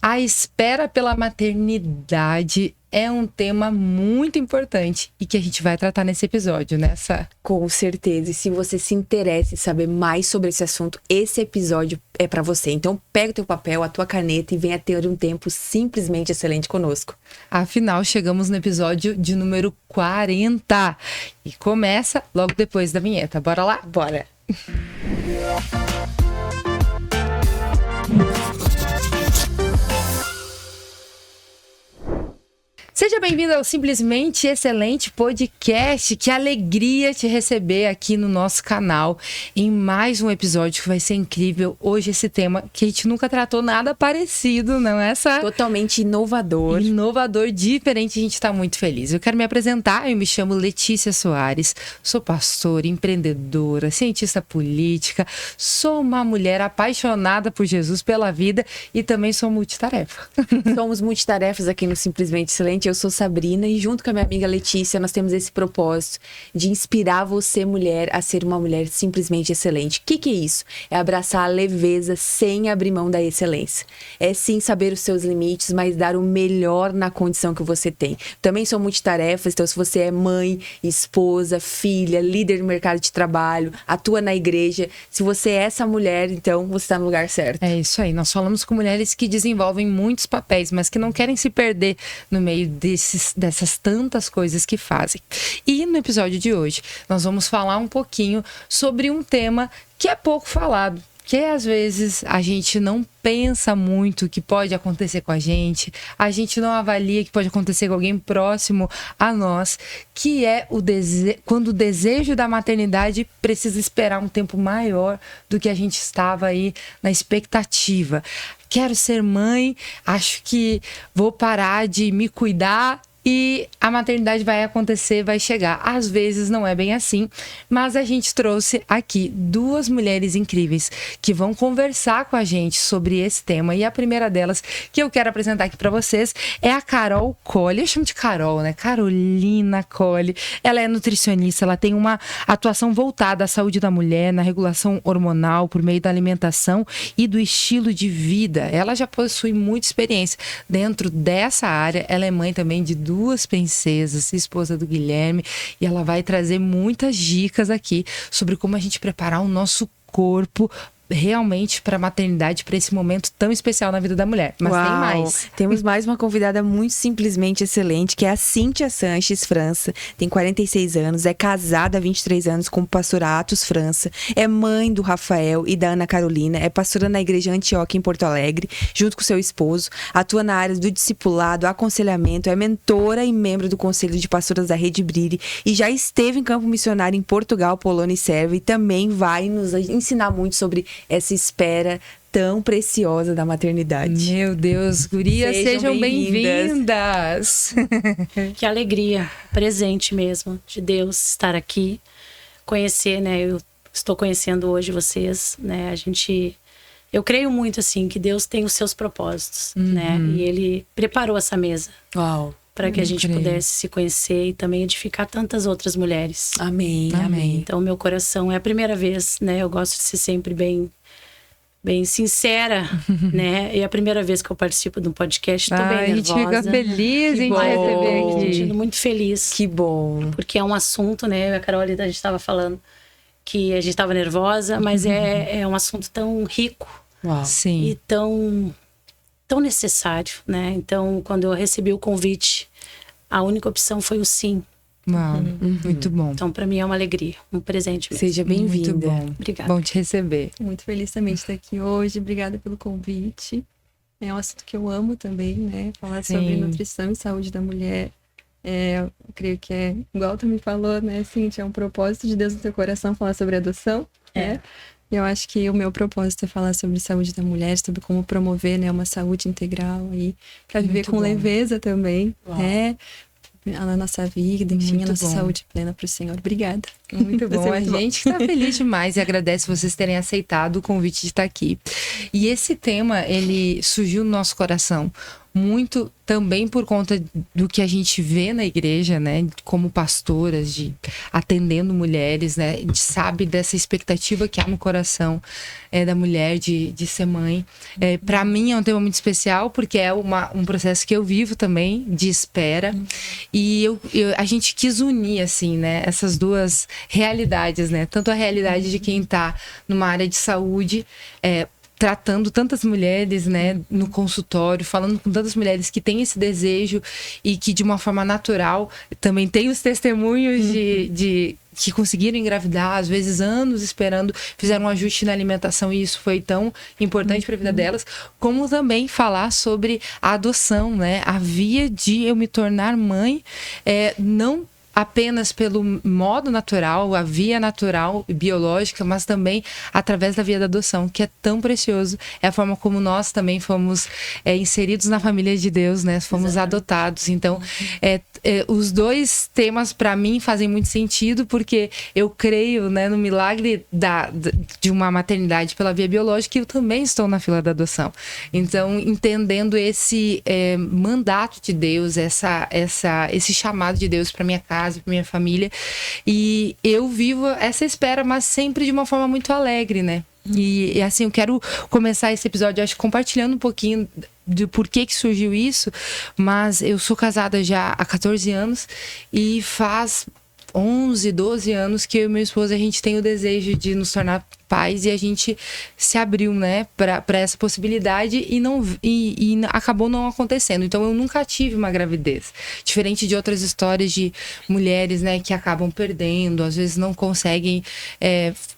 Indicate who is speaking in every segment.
Speaker 1: A espera pela maternidade é um tema muito importante e que a gente vai tratar nesse episódio, né, Sá?
Speaker 2: Com certeza. E se você se interessa em saber mais sobre esse assunto, esse episódio é pra você. Então pega o teu papel, a tua caneta e venha ter um tempo simplesmente excelente conosco.
Speaker 1: Afinal, chegamos no episódio de número 40 e começa logo depois da vinheta. Bora lá?
Speaker 2: Bora!
Speaker 1: Seja bem-vindo ao Simplesmente Excelente Podcast. Que alegria te receber aqui no nosso canal em mais um episódio que vai ser incrível. Hoje esse tema que a gente nunca tratou nada parecido, não é, Sá?
Speaker 2: Totalmente inovador.
Speaker 1: Inovador, diferente, a gente está muito feliz. Eu quero me apresentar, eu me chamo Letícia Soares, sou pastora, empreendedora, cientista política, sou uma mulher apaixonada por Jesus, pela vida e também sou multitarefa.
Speaker 2: Somos multitarefas aqui no Simplesmente Excelente. Eu sou Sabrina e junto com a minha amiga Letícia nós temos esse propósito de inspirar você, mulher, a ser uma mulher simplesmente excelente. O que é isso? É abraçar a leveza sem abrir mão da excelência. É sim saber os seus limites, mas dar o melhor na condição que você tem. Também sou multitarefas, então se você é mãe, esposa, filha, líder no mercado de trabalho, atua na igreja, se você é essa mulher, então você está no lugar certo.
Speaker 1: É isso aí, nós falamos com mulheres que desenvolvem muitos papéis, mas que não querem se perder no meio dessas tantas coisas que fazem. E no episódio de hoje, nós vamos falar um pouquinho sobre um tema que é pouco falado, que às vezes a gente não pensa muito que pode acontecer com a gente não avalia que pode acontecer com alguém próximo a nós, que é quando o desejo da maternidade precisa esperar um tempo maior do que a gente estava aí na expectativa. Quero ser mãe, acho que vou parar de me cuidar e a maternidade vai acontecer, vai chegar. Às vezes não é bem assim, mas a gente trouxe aqui duas mulheres incríveis que vão conversar com a gente sobre esse tema. E a primeira delas que eu quero apresentar aqui para vocês é a Carol Colli. Eu chamo de Carol, né? Carolina Colli. Ela é nutricionista, ela tem uma atuação voltada à saúde da mulher, na regulação hormonal por meio da alimentação e do estilo de vida. Ela já possui muita experiência dentro dessa área. Ela é mãe também de duas princesas, esposa do Guilherme, e ela vai trazer muitas dicas aqui sobre como a gente preparar o nosso corpo realmente para a maternidade, para esse momento tão especial na vida da mulher. Mas
Speaker 2: Uau,
Speaker 1: tem mais.
Speaker 2: Temos mais uma convidada muito simplesmente excelente, que é a Cíntia Sanches França. Tem 46 anos, é casada há 23 anos com o pastor Atos França, é mãe do Rafael e da Ana Carolina, é pastora na igreja Antioquia em Porto Alegre, junto com seu esposo, atua na área do discipulado, aconselhamento, é mentora e membro do Conselho de Pastoras da Rede Brilhe e já esteve em campo missionário em Portugal, Polônia e Sérvia, e também vai nos ensinar muito sobre essa espera tão preciosa da maternidade.
Speaker 1: Meu Deus, gurias, sejam bem-vindas.
Speaker 3: Que alegria, presente mesmo de Deus estar aqui, conhecer, né? Eu estou conhecendo hoje vocês, né? Eu creio muito assim que Deus tem os seus propósitos, né? E Ele preparou essa mesa.
Speaker 2: Uau.
Speaker 3: Para que a gente pudesse se conhecer e também edificar tantas outras mulheres.
Speaker 2: Amém, amém.
Speaker 3: Então, meu coração é a primeira vez, né? Eu gosto de ser sempre bem sincera, né? E é a primeira vez que eu participo de um podcast, tô bem nervosa.
Speaker 1: A gente fica feliz em te receber aqui.
Speaker 3: Me sentindo muito feliz.
Speaker 2: Que bom.
Speaker 3: Porque é um assunto, né? Eu e a Carol, a gente estava falando que a gente estava nervosa, mas é um assunto tão rico.
Speaker 2: Uau.
Speaker 1: Sim.
Speaker 3: E tão necessário, né? Então, quando eu recebi o convite, a única opção foi o sim.
Speaker 1: Uau, muito bom.
Speaker 3: Então, para mim é uma alegria, um presente mesmo.
Speaker 2: Seja bem-vinda.
Speaker 1: Muito bom.
Speaker 3: Obrigada.
Speaker 1: Bom te receber.
Speaker 4: Muito feliz também de estar aqui hoje. Obrigada pelo convite. É um assunto que eu amo também, né? Falar sobre nutrição e saúde da mulher. Eu creio que é, igual tu me falou, né, Cíntia, é um propósito de Deus no teu coração falar sobre adoção, né? E eu acho que o meu propósito é falar sobre saúde da mulher, sobre como promover, né, uma saúde integral aí, para viver com leveza também, né? Na nossa vida, enfim, a nossa saúde plena para o Senhor. Obrigada.
Speaker 1: Muito bom. A gente está feliz demais e agradece vocês terem aceitado o convite de estar aqui. E esse tema, ele surgiu no nosso coração muito também por conta do que a gente vê na igreja, né, como pastoras, atendendo mulheres, né, a gente sabe dessa expectativa que há no coração da mulher de ser mãe. Para mim é um tema muito especial, porque é um processo que eu vivo também, de espera, e a gente quis unir, assim, né, essas duas realidades, né, tanto a realidade de quem está numa área de saúde, tratando tantas mulheres, né, no consultório, falando com tantas mulheres que têm esse desejo e que de uma forma natural também tem os testemunhos que conseguiram engravidar, às vezes anos esperando, fizeram um ajuste na alimentação e isso foi tão importante para a vida delas, como também falar sobre a adoção, né, a via de eu me tornar mãe, não apenas pelo modo natural, a via natural e biológica, mas também através da via da adoção, que é tão precioso. É a forma como nós também fomos inseridos na família de Deus, né? Fomos adotados. Então, os dois temas, para mim, fazem muito sentido, porque eu creio, né, no milagre de uma maternidade pela via biológica e eu também estou na fila da adoção. Então, entendendo esse mandato de Deus, esse chamado de Deus para minha casa, para minha família, e eu vivo essa espera, mas sempre de uma forma muito alegre, né? E assim, eu quero começar esse episódio, acho, compartilhando um pouquinho do porquê que surgiu isso, mas eu sou casada já há 14 anos e faz 11, 12 anos que eu e meu esposo, a gente tem o desejo de nos tornar pais e a gente se abriu, né, para essa possibilidade e acabou não acontecendo. Então eu nunca tive uma gravidez, diferente de outras histórias de mulheres, né, que acabam perdendo, às vezes não conseguem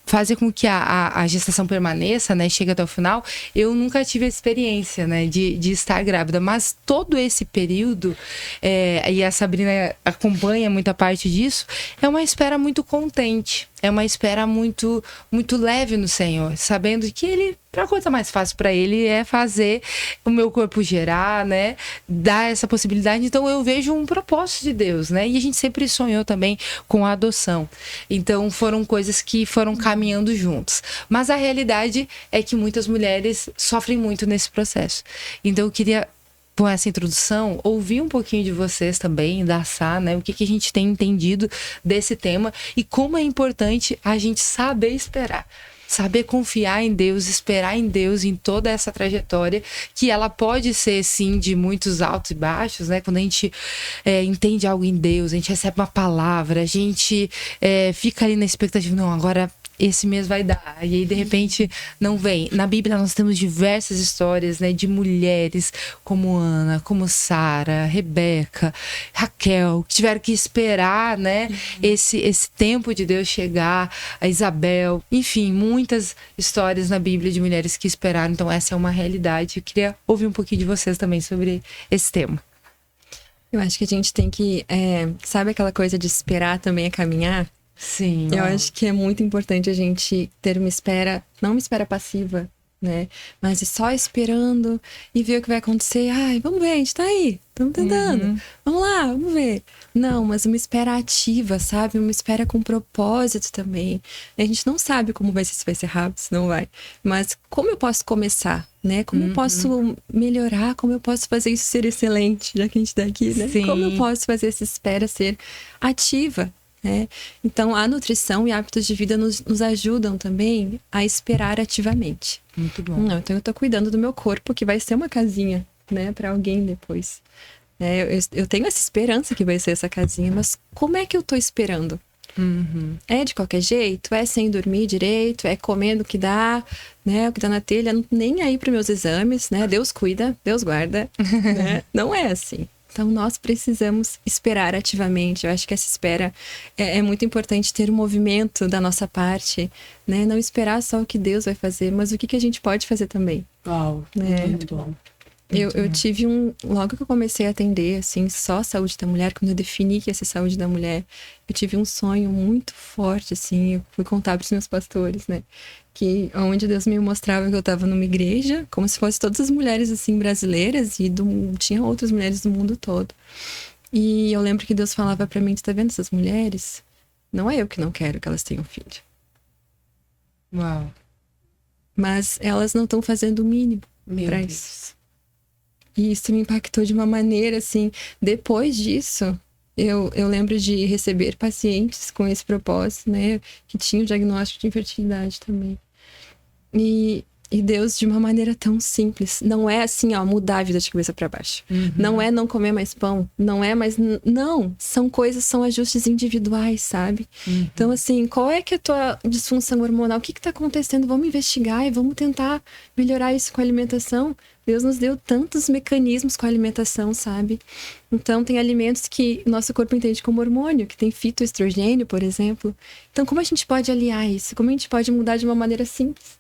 Speaker 1: fazer com que a gestação permaneça, né, chegue até o final. Eu nunca tive a experiência, né, de estar grávida, mas todo esse período, e a Sabrina acompanha muita parte disso, é uma espera muito contente. É uma espera muito, muito leve no Senhor, sabendo que a coisa mais fácil para ele é fazer o meu corpo gerar, né? Dar essa possibilidade. Então eu vejo um propósito de Deus, né? E a gente sempre sonhou também com a adoção. Então foram coisas que foram caminhando juntos. Mas a realidade é que muitas mulheres sofrem muito nesse processo. Então eu queria, com essa introdução, ouvir um pouquinho de vocês também, da Sá, né? O que a gente tem entendido desse tema e como é importante a gente saber esperar. Saber confiar em Deus, esperar em Deus em toda essa trajetória, que ela pode ser, sim, de muitos altos e baixos, né? Quando a gente entende algo em Deus, a gente recebe uma palavra, a gente fica ali na expectativa, não, agora esse mês vai dar, e aí de repente não vem. Na Bíblia nós temos diversas histórias, né, de mulheres como Ana, como Sara, Rebeca, Raquel, que tiveram que esperar, né, esse tempo de Deus chegar, a Isabel, enfim, muitas histórias na Bíblia de mulheres que esperaram. Então essa é uma realidade. Eu queria ouvir um pouquinho de vocês também sobre esse tema.
Speaker 4: Eu acho que a gente tem que, sabe aquela coisa de esperar também é caminhar?
Speaker 1: Sim.
Speaker 4: Eu acho que é muito importante a gente ter uma espera, não uma espera passiva, né? Mas só esperando e ver o que vai acontecer. Ai, vamos ver, a gente tá aí, estamos tentando. Vamos lá, vamos ver. Não, mas uma espera ativa, sabe? Uma espera com propósito também. A gente não sabe como vai ser, se vai ser rápido, se não vai. Mas como eu posso começar, né? Como eu posso melhorar, como eu posso fazer isso ser excelente, já que a gente tá aqui, né?
Speaker 1: Sim.
Speaker 4: Como eu posso fazer essa espera ser ativa? Então, a nutrição e hábitos de vida nos ajudam também a esperar ativamente.
Speaker 1: Muito bom.
Speaker 4: Então, eu tô cuidando do meu corpo, que vai ser uma casinha, né, para alguém depois. Eu tenho essa esperança que vai ser essa casinha, mas como é que eu tô esperando? É de qualquer jeito? É sem dormir direito? É comendo o que dá, né? O que dá na telha? Nem aí para meus exames, né? Deus cuida, Deus guarda, né? Não é assim. Então, nós precisamos esperar ativamente. Eu acho que essa espera é muito importante, ter um movimento da nossa parte, né? Não esperar só o que Deus vai fazer, mas o que a gente pode fazer também.
Speaker 3: Uau, muito bom.
Speaker 4: Eu tive logo que eu comecei a atender, assim, só saúde da mulher, quando eu defini que ia ser saúde da mulher, eu tive um sonho muito forte, assim, eu fui contar para os meus pastores, né? Que onde Deus me mostrava que eu estava numa igreja, como se fosse todas as mulheres, assim, brasileiras, e tinha outras mulheres do mundo todo. E eu lembro que Deus falava para mim, tu tá vendo essas mulheres? Não é eu que não quero que elas tenham filho.
Speaker 1: Uau.
Speaker 4: Mas elas não estão fazendo o mínimo para isso. E isso me impactou de uma maneira, assim, depois disso, eu lembro de receber pacientes com esse propósito, né, que tinham diagnóstico de infertilidade também. E Deus, de uma maneira tão simples, não é assim, ó, mudar a vida de cabeça para baixo. Não é não comer mais pão, não é mais... Não, são ajustes individuais, sabe? Então, assim, qual é que é a tua disfunção hormonal? O que tá acontecendo? Vamos investigar e vamos tentar melhorar isso com a alimentação. Deus nos deu tantos mecanismos com a alimentação, sabe? Então, tem alimentos que nosso corpo entende como hormônio, que tem fitoestrogênio, por exemplo. Então, como a gente pode aliar isso? Como a gente pode mudar de uma maneira simples?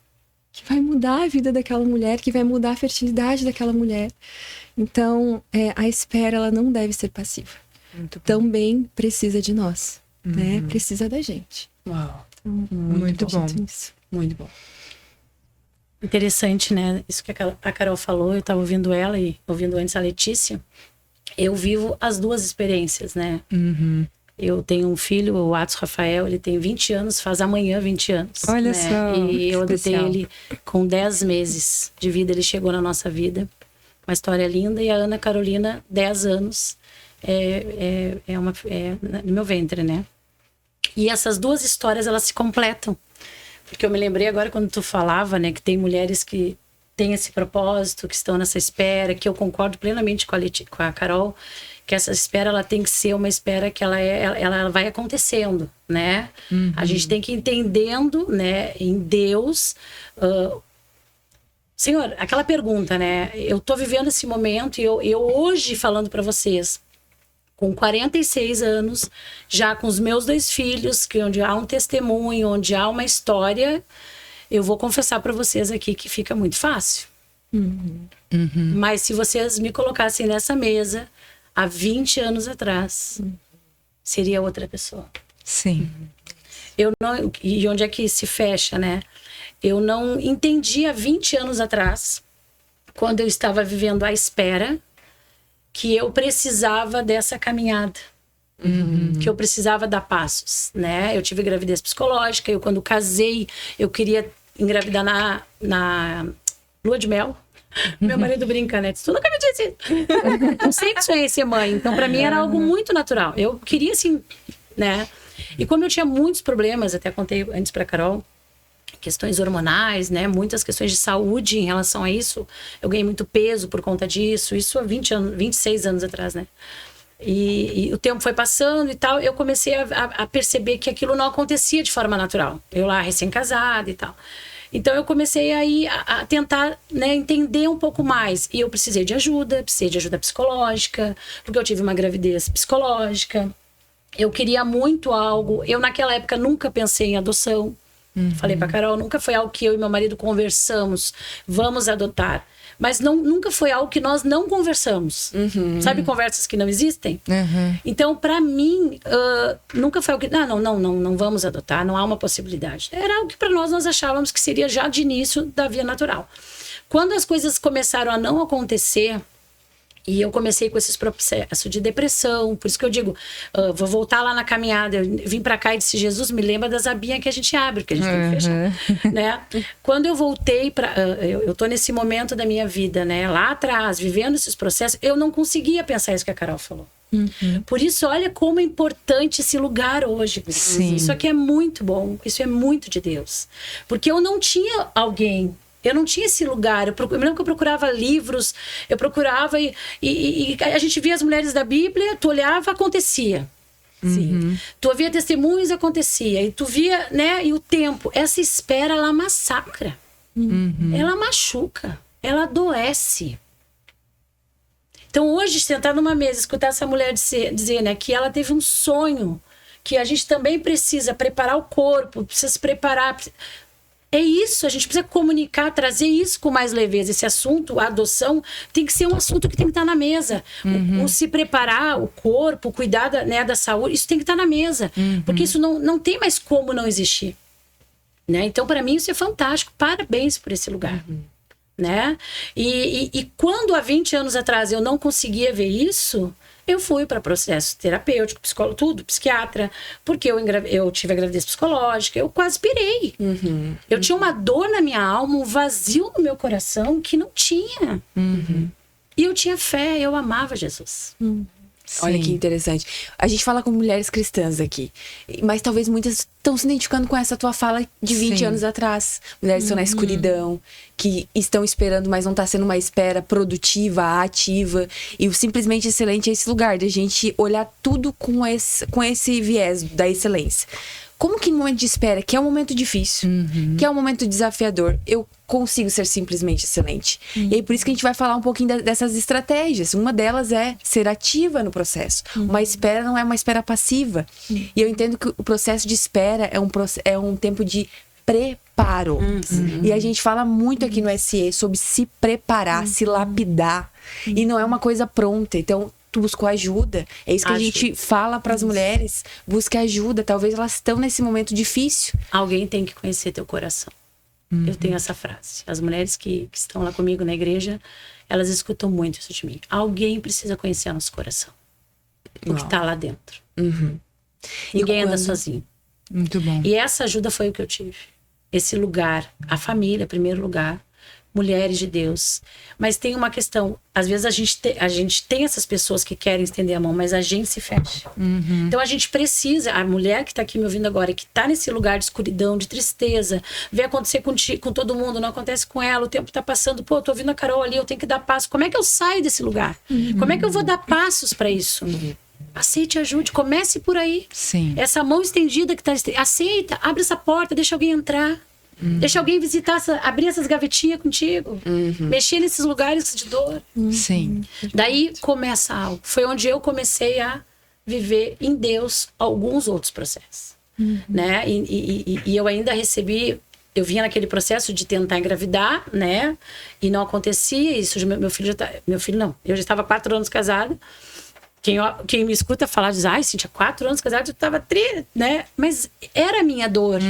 Speaker 4: Que vai mudar a vida daquela mulher, que vai mudar a fertilidade daquela mulher. Então, a espera, ela não deve ser passiva. Também precisa de nós, né? Precisa da gente.
Speaker 3: Uau.
Speaker 4: Então,
Speaker 1: Muito bom.
Speaker 4: Isso.
Speaker 3: Muito bom. Interessante, né? Isso que a Carol falou, eu estava ouvindo ela e ouvindo antes a Letícia. Eu vivo as duas experiências, né? Eu tenho um filho, o Atos Rafael, ele tem 20 anos, faz amanhã 20 anos.
Speaker 1: Olha
Speaker 3: né?
Speaker 1: só,
Speaker 3: E eu adotei
Speaker 1: especial.
Speaker 3: ele com 10 meses de vida, ele chegou na nossa vida. Uma história linda. E a Ana Carolina, 10 anos, no meu ventre, né? E essas duas histórias, elas se completam. Porque eu me lembrei agora quando tu falava, né, que tem mulheres que têm esse propósito, que estão nessa espera, que eu concordo plenamente com a Carol, que essa espera, ela tem que ser uma espera que ela vai acontecendo, né? A gente tem que ir entendendo, né, em Deus. Senhor, aquela pergunta, né? Eu tô vivendo esse momento e eu hoje falando para vocês, com 46 anos, já com os meus 2 filhos, que onde há um testemunho, onde há uma história, eu vou confessar para vocês aqui que fica muito fácil. Mas se vocês me colocassem nessa mesa há 20 anos atrás, seria outra pessoa.
Speaker 1: Sim.
Speaker 3: Eu não, e onde é que se fecha, né? Eu não entendi há 20 anos atrás, quando eu estava vivendo à espera, que eu precisava dessa caminhada. Que eu precisava dar passos, né? Eu tive gravidez psicológica, eu quando casei, eu queria engravidar na lua de mel. Meu marido brinca, né? Tu nunca me disse isso. Eu sempre sonhei ser mãe, então pra mim era algo muito natural. Eu queria assim, né? E como eu tinha muitos problemas, até contei antes pra Carol, questões hormonais, né? Muitas questões de saúde em relação a isso. Eu ganhei muito peso por conta disso. Isso há 26 anos atrás, né? E o tempo foi passando e tal. Eu comecei a perceber que aquilo não acontecia de forma natural. Eu lá, recém-casada e tal. Então, eu comecei aí a tentar, né, entender um pouco mais. E eu precisei de ajuda psicológica, porque eu tive uma gravidez psicológica. Eu queria muito algo. Eu, naquela época, nunca pensei em adoção. Falei pra Carol, nunca foi algo que eu e meu marido conversamos, vamos adotar. Mas nunca foi algo que nós não conversamos. Sabe, conversas que não existem? Então, pra mim, nunca foi algo que... Não vamos adotar, não há uma possibilidade. Era algo que pra nós achávamos que seria já de início da via natural. Quando as coisas começaram a não acontecer... E eu comecei com esses processos de depressão. Por isso que eu digo, vou voltar lá na caminhada. Eu vim pra cá e disse, Jesus, me lembra das abinhas que a gente abre, porque a gente tem que fechar. Né? Quando eu voltei pra... eu tô nesse momento da minha vida, né? Lá atrás, vivendo esses processos, eu não conseguia pensar isso que a Carol falou. Por isso, olha como é importante esse lugar hoje.
Speaker 1: Sim.
Speaker 3: Isso aqui é muito bom. Isso é muito de Deus. Porque eu não tinha alguém... Eu não tinha esse lugar. Eu me lembro que eu procurava livros, eu procurava e a gente via as mulheres da Bíblia, tu olhava, acontecia. Tu ouvia testemunhos, acontecia. E tu via, né? E o tempo. Essa espera, ela massacra. Ela machuca. Ela adoece. Então, hoje, sentar numa mesa, escutar essa mulher dizer, né? Que ela teve um sonho, que a gente também precisa preparar o corpo, precisa se preparar... É isso, a gente precisa comunicar, trazer isso com mais leveza. Esse assunto, a adoção, tem que ser um assunto que tem que estar na mesa. O se preparar, o corpo, cuidar da saúde, isso tem que estar na mesa. Porque isso não tem mais como não existir. Né? Então, para mim, isso é fantástico. Parabéns por esse lugar. Né? E quando há 20 anos atrás eu não conseguia ver isso... Eu fui para processo terapêutico, psicólogo, tudo, psiquiatra, porque eu tive a gravidez psicológica, eu quase pirei. Eu tinha uma dor na minha alma, um vazio no meu coração que não tinha. E eu tinha fé, eu amava Jesus.
Speaker 2: Olha que
Speaker 1: Sim.
Speaker 2: interessante. A gente fala com mulheres cristãs aqui, mas talvez muitas estão se identificando com essa tua fala de 20
Speaker 1: Sim.
Speaker 2: anos atrás. Mulheres estão na escuridão, que estão esperando, mas não está sendo uma espera produtiva, ativa. E o Simplesmente Excelente é esse lugar de a gente olhar tudo com esse viés da excelência. Como que no momento de espera, que é um momento difícil, que é um momento desafiador, eu consigo ser simplesmente excelente? E aí por isso que a gente vai falar um pouquinho dessas estratégias. Uma delas é ser ativa no processo. Uma espera não é uma espera passiva. E eu entendo que o processo de espera é um tempo de preparo. E a gente fala muito aqui no SE sobre se preparar, se lapidar. E não é uma coisa pronta. Então, tu buscou ajuda. É isso que a gente fala para as mulheres. Busque ajuda. Talvez elas estão nesse momento difícil.
Speaker 3: Alguém tem que conhecer teu coração. Eu tenho essa frase. As mulheres que estão lá comigo na igreja, elas escutam muito isso de mim. Alguém precisa conhecer o nosso coração. O que tá lá dentro. Ninguém anda sozinho.
Speaker 1: Muito bom.
Speaker 3: E essa ajuda foi o que eu tive. Esse lugar, a família, em primeiro lugar, mulheres de Deus. Mas tem uma questão, às vezes a gente tem essas pessoas que querem estender a mão, mas a gente se fecha. Então a gente precisa, a mulher que tá aqui me ouvindo agora, que tá nesse lugar de escuridão, de tristeza, vê acontecer com todo mundo, não acontece com ela, o tempo tá passando, pô, eu tô ouvindo a Carol ali, eu tenho que dar passo. Como é que eu saio desse lugar? Como é que eu vou dar passos para isso? Aceite e ajude, comece por aí.
Speaker 1: Sim.
Speaker 3: Essa mão estendida que tá, aceita, abre essa porta, deixa alguém entrar. Deixa alguém visitar, abrir essas gavetinhas contigo. Mexer nesses lugares de dor.
Speaker 1: Sim.
Speaker 3: Daí começa algo. Foi onde eu comecei a viver em Deus alguns outros processos. Né? E eu ainda recebi... Eu vinha naquele processo de tentar engravidar, né? E não acontecia. Isso, meu filho já tá... Meu filho não. Eu já estava 4 anos casada. Quem me escuta falar, diz, ai, Cíntia, 4 anos casada, eu tava né? Mas era a minha dor.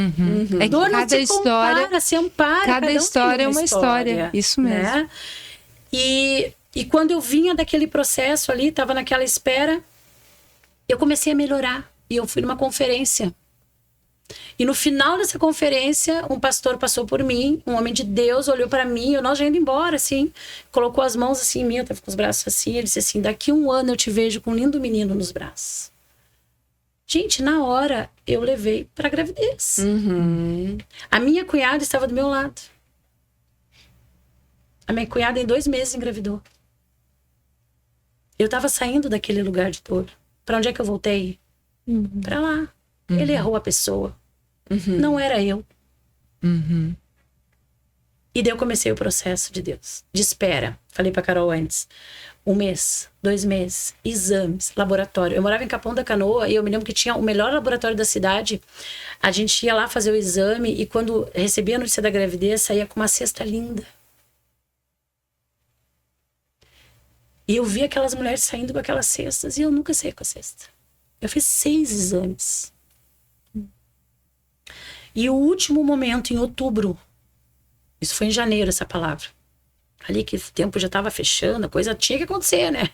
Speaker 1: É que
Speaker 3: Dor não
Speaker 1: cada
Speaker 3: se
Speaker 1: história,
Speaker 3: compara, se ampara.
Speaker 1: cada
Speaker 3: um
Speaker 1: história
Speaker 3: tem
Speaker 1: é uma história. Isso mesmo.
Speaker 3: Né? E quando eu vinha daquele processo ali, tava naquela espera, eu comecei a melhorar. E eu fui numa conferência. E no final dessa conferência, um pastor passou por mim, um homem de Deus, olhou para mim, nós já indo embora, assim, colocou as mãos assim em mim, eu tava com os braços assim, ele disse assim, daqui 1 ano eu te vejo com um lindo menino nos braços. Gente, na hora, eu levei pra gravidez. A minha cunhada estava do meu lado. A minha cunhada em 2 meses engravidou. Eu tava saindo daquele lugar de dor. Pra onde é que eu voltei? Pra lá. Ele errou a pessoa. Não era eu. E daí eu comecei o processo de Deus. De espera. Falei pra Carol antes. 1 mês, 2 meses, exames, laboratório. Eu morava em Capão da Canoa e eu me lembro que tinha o melhor laboratório da cidade. A gente ia lá fazer o exame e quando recebia a notícia da gravidez, saía com uma cesta linda. E eu via aquelas mulheres saindo com aquelas cestas e eu nunca saí com a cesta. Eu fiz 6 exames. E o último momento, em outubro, isso foi em janeiro essa palavra, ali que o tempo já estava fechando, a coisa tinha que acontecer, né?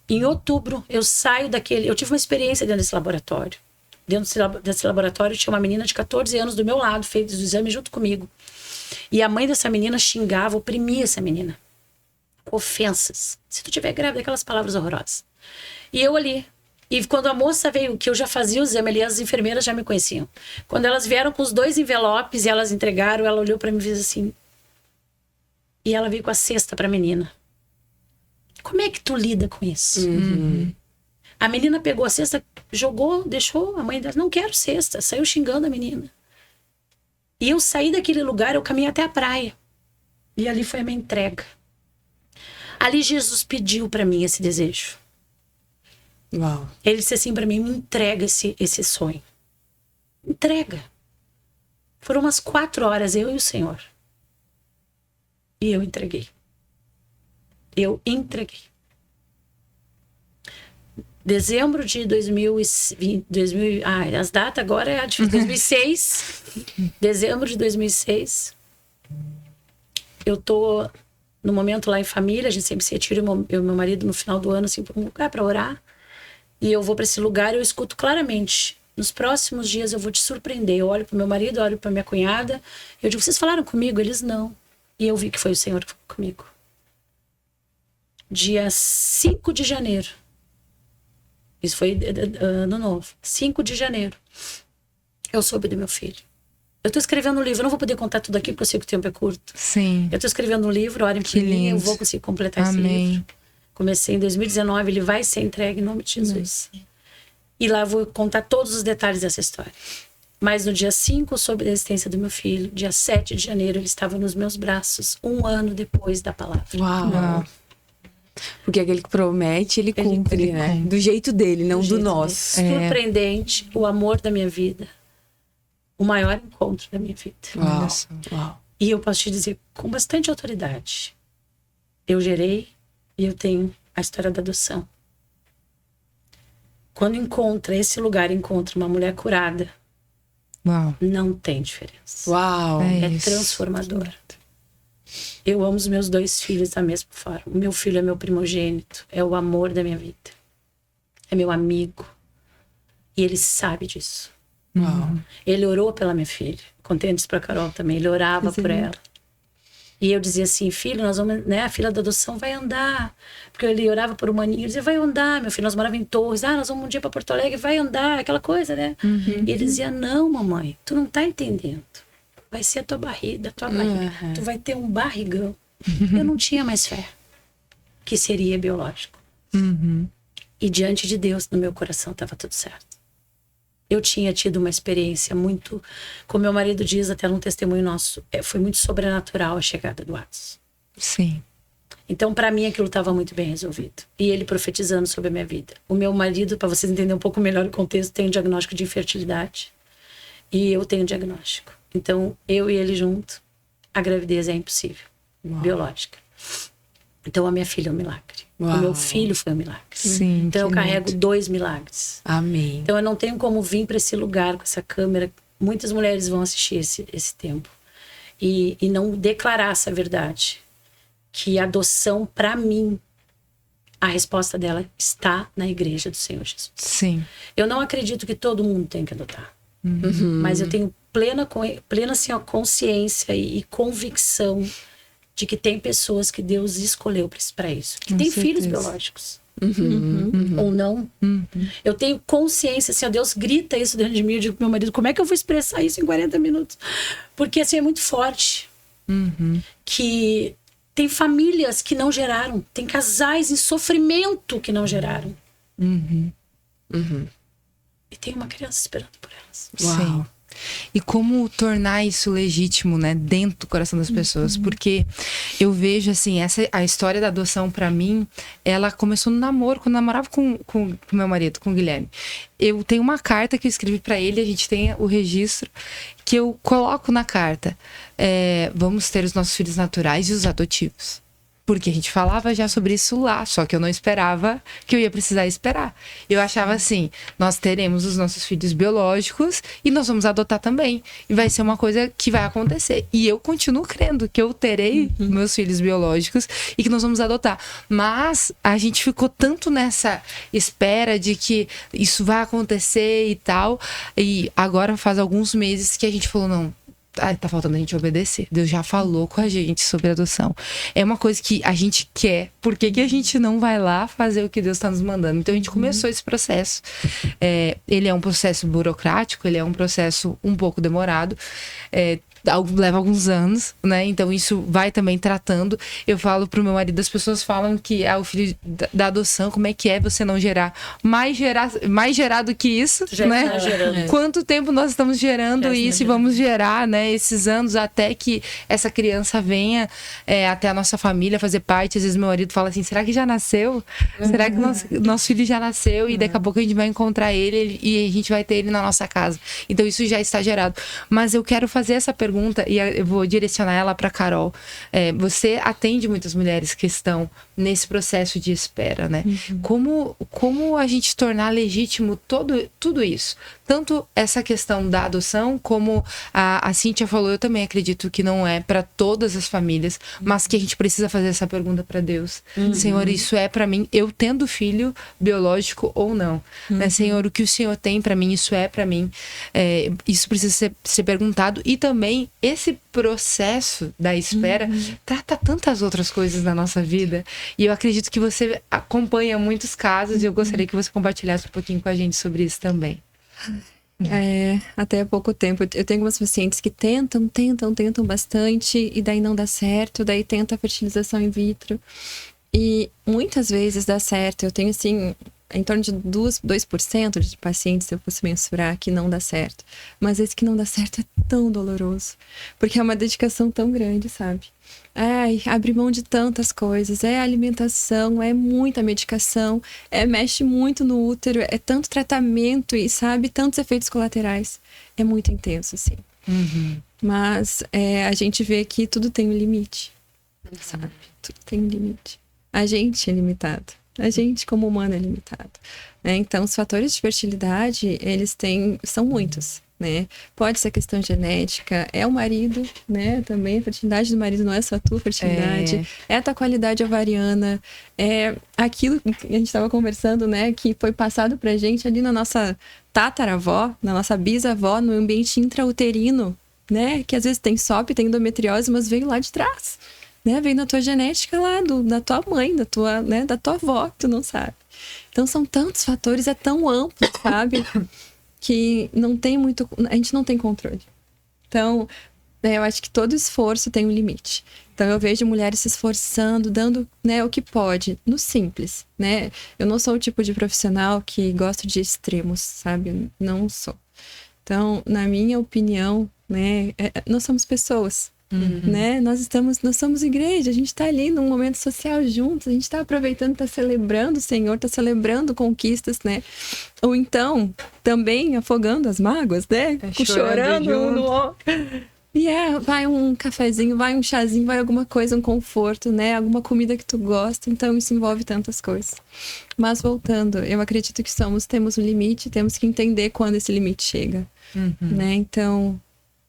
Speaker 3: Em outubro, eu saio daquele... Eu tive uma experiência dentro desse laboratório. Dentro desse laboratório tinha uma menina de 14 anos do meu lado, fez o exame junto comigo. E a mãe dessa menina xingava, oprimia essa menina. Ofensas. Se tu tiver grávida, aquelas palavras horrorosas. E eu ali... E quando a moça veio, que eu já fazia o exame ali, as enfermeiras já me conheciam. Quando elas vieram com os 2 envelopes e elas entregaram, ela olhou pra mim e disse assim... E ela veio com a cesta pra menina. Como é que tu lida com isso? A menina pegou a cesta, jogou, deixou. A mãe dela, não quero cesta. Saiu xingando a menina. E eu saí daquele lugar, eu caminhei até a praia. E ali foi a minha entrega. Ali Jesus pediu pra mim esse desejo.
Speaker 2: Uau.
Speaker 3: Ele disse assim pra mim, me entrega esse sonho. Entrega. Foram umas 4 horas, eu e o Senhor. E eu entreguei. Eu entreguei. Dezembro de 2020... as datas agora é de 2006. Dezembro de 2006. Eu tô no momento lá em família, a gente sempre se retira, eu e meu marido no final do ano, assim, pra um lugar pra orar. E eu vou pra esse lugar e eu escuto claramente. Nos próximos dias eu vou te surpreender. Eu olho pro meu marido, olho pra minha cunhada. Eu digo, vocês falaram comigo? Eles não. E eu vi que foi o Senhor que falou comigo. dia 5 de janeiro. Isso foi ano novo. 5 de janeiro. Eu soube do meu filho. Eu tô escrevendo um livro. Eu não vou poder contar tudo aqui porque eu sei que o tempo é curto.
Speaker 1: Sim.
Speaker 3: Eu tô escrevendo um livro, orem por mim, eu vou conseguir completar esse livro. Comecei em 2019, ele vai ser entregue em nome de Jesus. E lá eu vou contar todos os detalhes dessa história. Mas no dia 5 eu soube da existência do meu filho. Dia 7 de janeiro ele estava nos meus braços, 1 ano depois da palavra.
Speaker 2: Uau. Porque aquele que promete, ele cumpre, né? Do jeito dele, não do nosso.
Speaker 3: Surpreendente, o amor da minha vida. O maior encontro da minha vida.
Speaker 2: Uau.
Speaker 3: E eu posso te dizer com bastante autoridade. Eu gerei e eu tenho a história da adoção. Quando encontra uma mulher curada, não tem diferença.
Speaker 2: Uau.
Speaker 3: É transformador. Eu amo os meus 2 filhos da mesma forma. O meu filho é meu primogênito, é o amor da minha vida. É meu amigo. E ele sabe disso.
Speaker 2: Uau.
Speaker 3: Ele orou pela minha filha. Contei isso pra Carol também. Ele orava por ela. E eu dizia assim, filho, nós vamos, né? A fila da adoção vai andar. Porque ele orava por um maninho. Ele dizia, vai andar, meu filho. Nós morávamos em Torres. Nós vamos um dia pra Porto Alegre, vai andar. Aquela coisa, né? E ele dizia, não, mamãe, tu não tá entendendo. Vai ser a tua barriga. Tu vai ter um barrigão. Eu não tinha mais fé que seria biológico. E diante de Deus, no meu coração, estava tudo certo. Eu tinha tido uma experiência muito, como meu marido diz até num testemunho nosso, foi muito sobrenatural a chegada do Atos.
Speaker 1: Sim.
Speaker 3: Então, para mim, aquilo estava muito bem resolvido. E ele profetizando sobre a minha vida. O meu marido, para vocês entenderem um pouco melhor o contexto, tem um diagnóstico de infertilidade. E eu tenho um diagnóstico. Então, eu e ele junto, a gravidez é impossível, biológica. Então, a minha filha é um milagre. O meu filho foi um milagre.
Speaker 1: Sim,
Speaker 3: então, eu carrego 2 milagres.
Speaker 2: Amém.
Speaker 3: Então, eu não tenho como vir para esse lugar com essa câmera. Muitas mulheres vão assistir esse tempo. E não declarar essa verdade. Que a adoção, para mim, a resposta dela está na igreja do Senhor Jesus.
Speaker 1: Sim.
Speaker 3: Eu não acredito que todo mundo tem que adotar. Mas eu tenho plena assim, consciência e convicção de que tem pessoas que Deus escolheu para isso. Que tem filhos biológicos. Ou não. Eu tenho consciência, assim, ó, Deus grita isso dentro de mim. Eu digo pro meu marido, como é que eu vou expressar isso em 40 minutos? Porque assim, é muito forte. Que tem famílias que não geraram. Tem casais em sofrimento que não geraram. E tem uma criança esperando por elas.
Speaker 1: Sim. E como tornar isso legítimo, né, dentro do coração das pessoas, porque eu vejo assim, a história da adoção pra mim, ela começou no namoro, quando eu namorava com meu marido, com o Guilherme. Eu tenho uma carta que eu escrevi pra ele, a gente tem o registro que eu coloco na carta, vamos ter os nossos filhos naturais e os adotivos. Porque a gente falava já sobre isso lá, só que eu não esperava que eu ia precisar esperar. Eu achava assim, nós teremos os nossos filhos biológicos e nós vamos adotar também. E vai ser uma coisa que vai acontecer. E eu continuo crendo que eu terei meus filhos biológicos e que nós vamos adotar. Mas a gente ficou tanto nessa espera de que isso vai acontecer e tal. E agora faz alguns meses que a gente falou, não, tá faltando a gente obedecer. Deus já falou com a gente sobre adoção. É uma coisa que a gente quer. Por que a gente não vai lá fazer o que Deus está nos mandando? Então a gente começou esse processo. Ele é um processo burocrático, ele é um processo um pouco demorado. Leva alguns anos, né? Então isso vai também tratando. Eu falo pro meu marido, as pessoas falam que o filho da adoção, como é que você não gerar? Mais gerar do que isso,
Speaker 3: já
Speaker 1: né?
Speaker 3: Está gerando.
Speaker 1: Quanto tempo nós estamos gerando isso e vamos gerar, né? Esses anos até que essa criança venha até a nossa família fazer parte. Às vezes meu marido fala assim, será que já nasceu? Será que nosso filho já nasceu? E daqui a pouco a gente vai encontrar ele e a gente vai ter ele na nossa casa. Então isso já está gerado. Mas eu quero fazer essa pergunta e eu vou direcionar ela para Carol. Você atende muitas mulheres que estão nesse processo de espera, né? Como a gente tornar legítimo tudo isso? Tanto essa questão da adoção, como a Cíntia falou, eu também acredito que não é para todas as famílias, mas que a gente precisa fazer essa pergunta para Deus. Senhor, isso é para mim, eu tendo filho biológico ou não? Né? Senhor, o que o Senhor tem para mim, isso é para mim. Isso precisa ser perguntado. E também também esse processo da espera trata tantas outras coisas da nossa vida. E eu acredito que você acompanha muitos casos e eu gostaria que você compartilhasse um pouquinho com a gente sobre isso também.
Speaker 4: Até há pouco tempo, eu tenho algumas pacientes que tentam bastante e daí não dá certo, daí tenta a fertilização in vitro e muitas vezes dá certo. Eu tenho assim, em torno de 2% de pacientes, se eu fosse mensurar, que não dá certo. Mas esse que não dá certo é tão doloroso, porque é uma dedicação tão grande, sabe? Abre mão de tantas coisas, é alimentação, é muita medicação, mexe muito no útero, é tanto tratamento e, sabe, tantos efeitos colaterais. É muito intenso, assim. Mas a gente vê que tudo tem um limite, sabe? Tudo tem um limite. A gente é limitado. A gente, como humano, é limitado. Né? Então, os fatores de fertilidade, são muitos. Né? Pode ser questão genética, é o marido, né? Também a fertilidade do marido não é só a tua fertilidade, é a tua qualidade ovariana, é aquilo que a gente estava conversando, né? Que foi passado pra gente ali na nossa tataravó, na nossa bisavó, no ambiente intrauterino, né? Que às vezes tem SOP, tem endometriose, mas veio lá de trás, né? Veio na tua genética lá, da tua mãe, da tua avó, que tu não sabe. Então são tantos fatores, é tão amplo, sabe? Que a gente não tem controle. Então, eu acho que todo esforço tem um limite. Então, eu vejo mulheres se esforçando, dando, né, o que pode, no simples, né? Eu não sou o tipo de profissional que gosta de extremos, sabe? Eu não sou. Então, na minha opinião, né, nós somos pessoas, né? Nós somos igreja, a gente está ali num momento social juntos, a gente está aproveitando, está celebrando o Senhor, está celebrando conquistas, né? Ou então, também afogando as mágoas, né? Chorando no... E vai um cafezinho, vai um chazinho, vai alguma coisa, um conforto, né? Alguma comida que tu gosta. Então, isso envolve tantas coisas. Mas voltando, eu acredito que temos um limite, temos que entender quando esse limite chega, né? Então,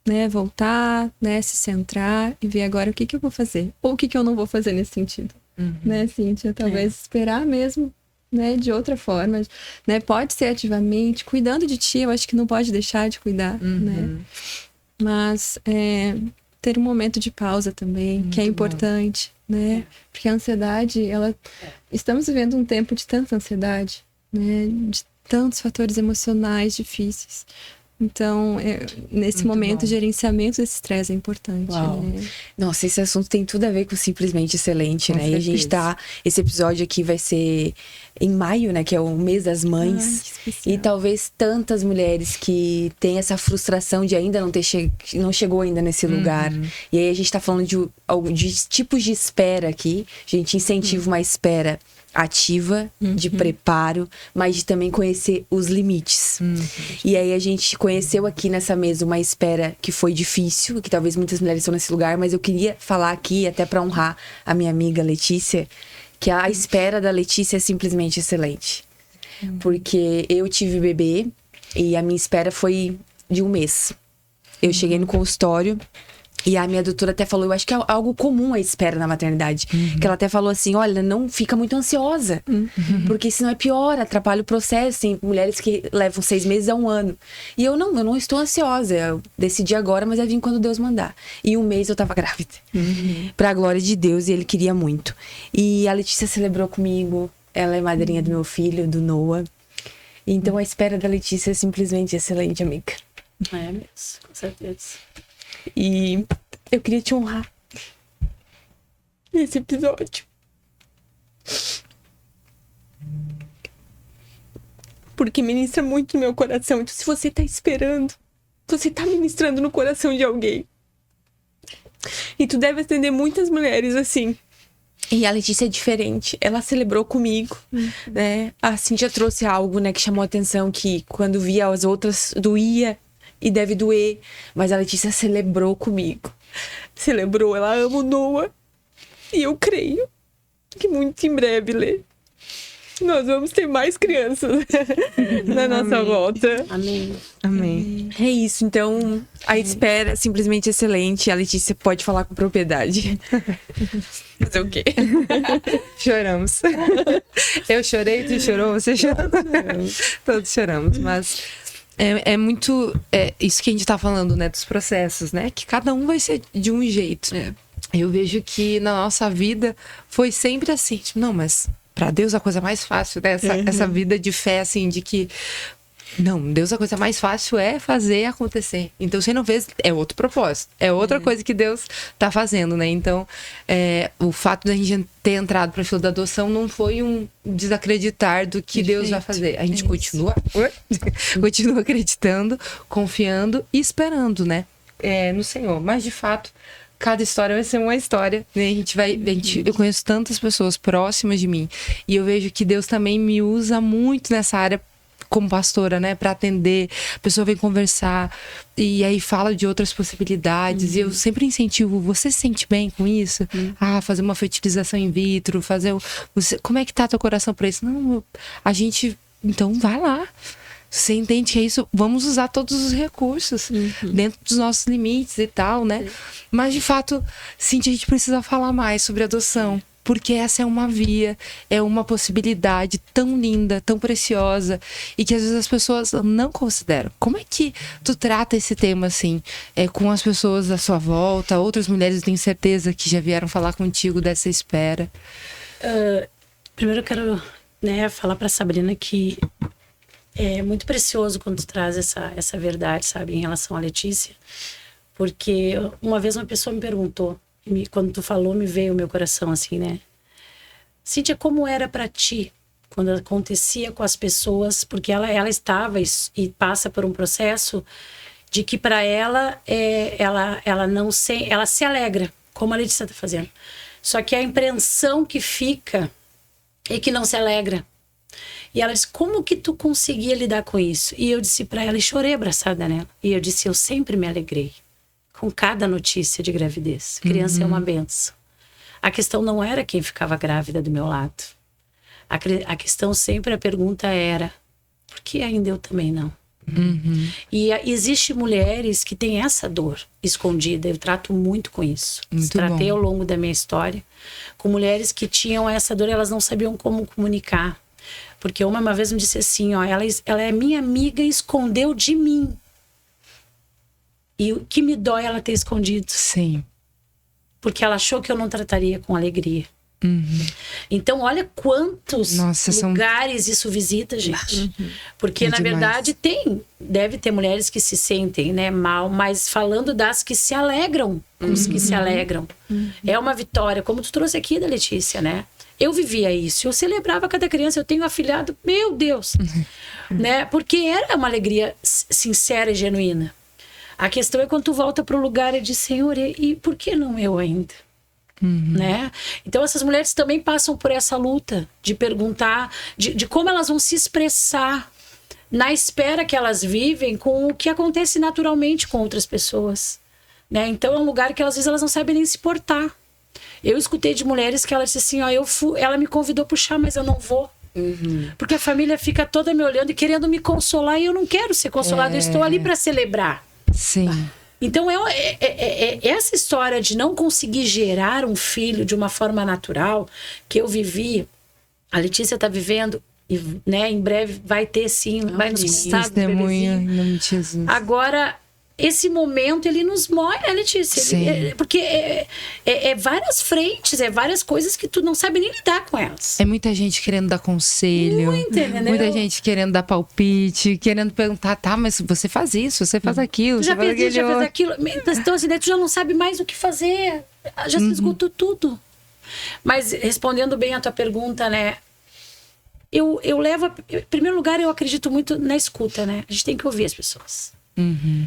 Speaker 4: né, voltar, né, se centrar e ver agora o que eu vou fazer. Ou o que eu não vou fazer nesse sentido. Né, Cíntia? Talvez esperar mesmo, né, de outra forma, né? Pode ser ativamente, cuidando de ti, eu acho que não pode deixar de cuidar, né? Mas ter um momento de pausa também, que é importante, né? Porque a ansiedade, estamos vivendo um tempo de tanta ansiedade, né? De tantos fatores emocionais difíceis. Então, nesse momento, o gerenciamento desse estresse é importante. Né?
Speaker 2: Nossa, esse assunto tem tudo a ver com Simplesmente Excelente, né? E a gente esse episódio aqui vai ser em maio, né? Que é o mês das mães. E talvez tantas mulheres que têm essa frustração de ainda não chegou ainda nesse lugar. E aí a gente tá falando de tipos de espera aqui. A gente incentiva uma espera ativa, de preparo, mas de também conhecer os limites. E aí a gente conheceu aqui nessa mesa uma espera que foi difícil, que talvez muitas mulheres estão nesse lugar, mas eu queria falar aqui, até para honrar a minha amiga Letícia, que a espera da Letícia é simplesmente excelente. Porque eu tive bebê e a minha espera foi de 1 mês. Eu cheguei no consultório e a minha doutora até falou, eu acho que é algo comum a espera na maternidade. Que ela até falou assim, olha, não fica muito ansiosa. Porque senão é pior, atrapalha o processo. Tem mulheres que levam 6 meses a 1 ano. E eu não estou ansiosa. Eu decidi agora, mas vai vir quando Deus mandar. E 1 mês eu tava grávida. Pra glória de Deus, e Ele queria muito. E a Letícia celebrou comigo. Ela é madrinha do meu filho, do Noah. Então a espera da Letícia é simplesmente excelente, amiga.
Speaker 3: É mesmo, com certeza.
Speaker 2: E eu queria te honrar nesse episódio. Porque ministra muito no meu coração. Então, se você tá esperando, você tá ministrando no coração de alguém. E tu deve atender muitas mulheres assim. E a Letícia é diferente. Ela celebrou comigo, né? A Cíntia trouxe algo, né, que chamou a atenção, que quando via as outras doía. E deve doer. Mas a Letícia celebrou comigo. Celebrou. Ela ama o Noah. E eu creio que muito em breve, Lê, nós vamos ter mais crianças na nossa volta.
Speaker 3: Amém.
Speaker 2: É isso. Então, a espera é simplesmente excelente. A Letícia pode falar com propriedade. Fazer o quê?
Speaker 1: Choramos. Eu chorei, tu chorou, você chorou. Todos choramos, mas... É muito isso que a gente tá falando, né? Dos processos, né? Que cada um vai ser de um jeito. Eu vejo que na nossa vida foi sempre assim. Tipo, não, mas pra Deus a coisa mais fácil, né? Essa vida de fé, assim, de que... Não, Deus a coisa mais fácil é fazer acontecer. Então, você não vê, é outro propósito. É outra coisa que Deus tá fazendo, né? Então, o fato da gente ter entrado pra fila da adoção não foi um desacreditar do que Deus vai fazer. A gente continua acreditando, confiando e esperando, né? No Senhor. Mas, de fato, cada história vai ser uma história, né? Eu conheço tantas pessoas próximas de mim e eu vejo que Deus também me usa muito nessa área como pastora, né, para atender, a pessoa vem conversar e aí fala de outras possibilidades e eu sempre incentivo, você se sente bem com isso? Fazer uma fertilização in vitro, como é que tá teu coração para isso? Não, então vai lá. Você entende que é isso? Vamos usar todos os recursos dentro dos nossos limites e tal, né? Mas, de fato, Cíntia, a gente precisa falar mais sobre adoção. Porque essa é uma via, é uma possibilidade tão linda, tão preciosa e que às vezes as pessoas não consideram. Como é que tu trata esse tema assim, com as pessoas à sua volta? Outras mulheres, eu tenho certeza que já vieram falar contigo dessa espera.
Speaker 3: Primeiro eu quero, falar para Sabrina que é muito precioso quando tu traz essa verdade, sabe, em relação à Letícia. Porque uma vez uma pessoa me perguntou, quando tu falou, me veio o meu coração assim, né? Cíntia, como era pra ti quando acontecia com as pessoas? Porque ela estava e passa por um processo de que pra ela, ela se alegra, como a Letícia tá fazendo. Só que a impressão que fica é que não se alegra. E ela disse, como que tu conseguia lidar com isso? E eu disse pra ela, e chorei abraçada nela. E eu disse, eu sempre me alegrei com cada notícia de gravidez. Criança é uma benção. A questão não era quem ficava grávida do meu lado. A questão sempre, a pergunta era, por que ainda eu também não? E existe mulheres que têm essa dor escondida. Eu trato muito com isso. Tratei ao longo da minha história com mulheres que tinham essa dor e elas não sabiam como comunicar. Porque uma vez me disse assim, ó, ela é minha amiga e escondeu de mim. E o que me dói ela ter escondido.
Speaker 1: Sim.
Speaker 3: Porque ela achou que eu não trataria com alegria. Então, olha quantos lugares isso visita, gente. Porque, na verdade, deve ter mulheres que se sentem, né, mal, mas falando das que se alegram com os que se alegram. É uma vitória, como tu trouxe aqui da Letícia, né? Eu vivia isso, eu celebrava cada criança, eu tenho afilhado, meu Deus, né? Porque era uma alegria sincera e genuína. A questão é quando tu volta para o lugar e diz, Senhor, e por que não eu ainda? Né? Então essas mulheres também passam por essa luta de perguntar, de como elas vão se expressar na espera que elas vivem com o que acontece naturalmente com outras pessoas, né? Então é um lugar que às vezes elas não sabem nem se portar. Eu escutei de mulheres que ela disse assim, ó, ela me convidou para o chá, mas eu não vou. Porque a família fica toda me olhando e querendo me consolar e eu não quero ser consolada, eu estou ali para celebrar.
Speaker 1: Sim.
Speaker 3: Então essa história de não conseguir gerar um filho de uma forma natural que eu vivi, a Letícia está vivendo, e, né, em breve vai ter sim, vai nos contar do bebezinho. Agora, esse momento ele nos mostra, né, Letícia? Porque é várias frentes, várias coisas que tu não sabe nem lidar com elas.
Speaker 1: É muita gente querendo dar conselho, muita gente querendo dar palpite, querendo perguntar, tá, mas você faz isso, você faz aquilo,
Speaker 3: tu já fez isso, já fez aquilo. Então, assim, tu já não sabe mais o que fazer, já se esgotou tudo. Mas respondendo bem a tua pergunta, né? Eu levo, em primeiro lugar, eu acredito muito na escuta, né? A gente tem que ouvir as pessoas.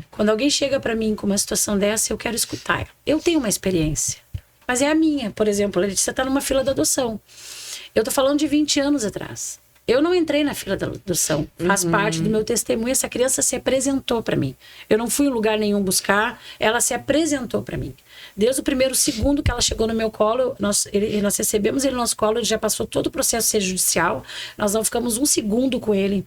Speaker 3: Quando alguém chega pra mim com uma situação dessa, eu quero escutar. Eu tenho uma experiência, mas é a minha. Por exemplo, a Letícia tá numa fila da adoção. Eu tô falando de 20 anos atrás. Eu não entrei na fila da adoção. Faz parte do meu testemunho. Essa criança se apresentou pra mim. Eu não fui em lugar nenhum buscar. Ela se apresentou pra mim. Desde o primeiro segundo que ela chegou no meu colo, nós recebemos ele no nosso colo. Ele já passou todo o processo judicial. Nós não ficamos um segundo com ele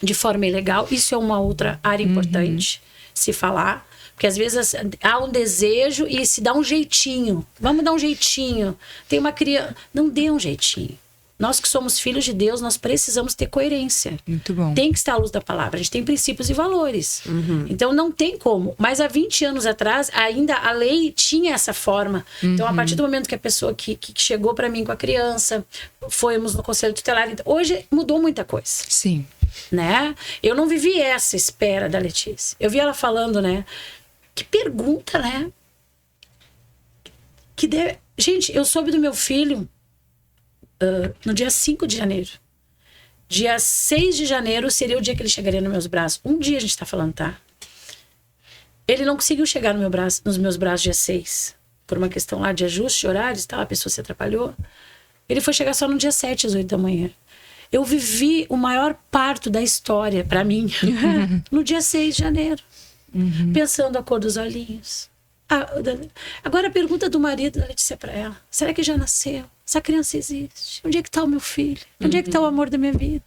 Speaker 3: de forma ilegal. Isso é uma outra área importante se falar. Porque às vezes há um desejo e se dá um jeitinho. Vamos dar um jeitinho. Tem uma criança... Não dê um jeitinho. Nós que somos filhos de Deus, nós precisamos ter coerência.
Speaker 1: Muito bom.
Speaker 3: Tem que estar à luz da palavra. A gente tem princípios e valores. Então, não tem como. Mas há 20 anos atrás, ainda a lei tinha essa forma. Então, a partir do momento que a pessoa que chegou para mim com a criança, fomos no conselho tutelar. Então, hoje mudou muita coisa.
Speaker 1: Sim.
Speaker 3: Né? Eu não vivi essa espera da Letícia. Eu vi ela falando, né? Que pergunta, né? Gente, eu soube do meu filho no dia 5 de janeiro. Dia 6 de janeiro seria o dia que ele chegaria nos meus braços. Um dia a gente tá falando, tá? Ele não conseguiu chegar nos meus braços dia 6. Por uma questão lá de ajuste de horários e tal, a pessoa se atrapalhou. Ele foi chegar só no dia 7, às 8 da manhã. Eu vivi o maior parto da história, pra mim, no dia 6 de janeiro. Pensando a cor dos olhinhos. Agora a pergunta do marido da Letícia pra ela. Será que já nasceu? Essa criança existe? Onde é que tá o meu filho? Onde é que tá o amor da minha vida?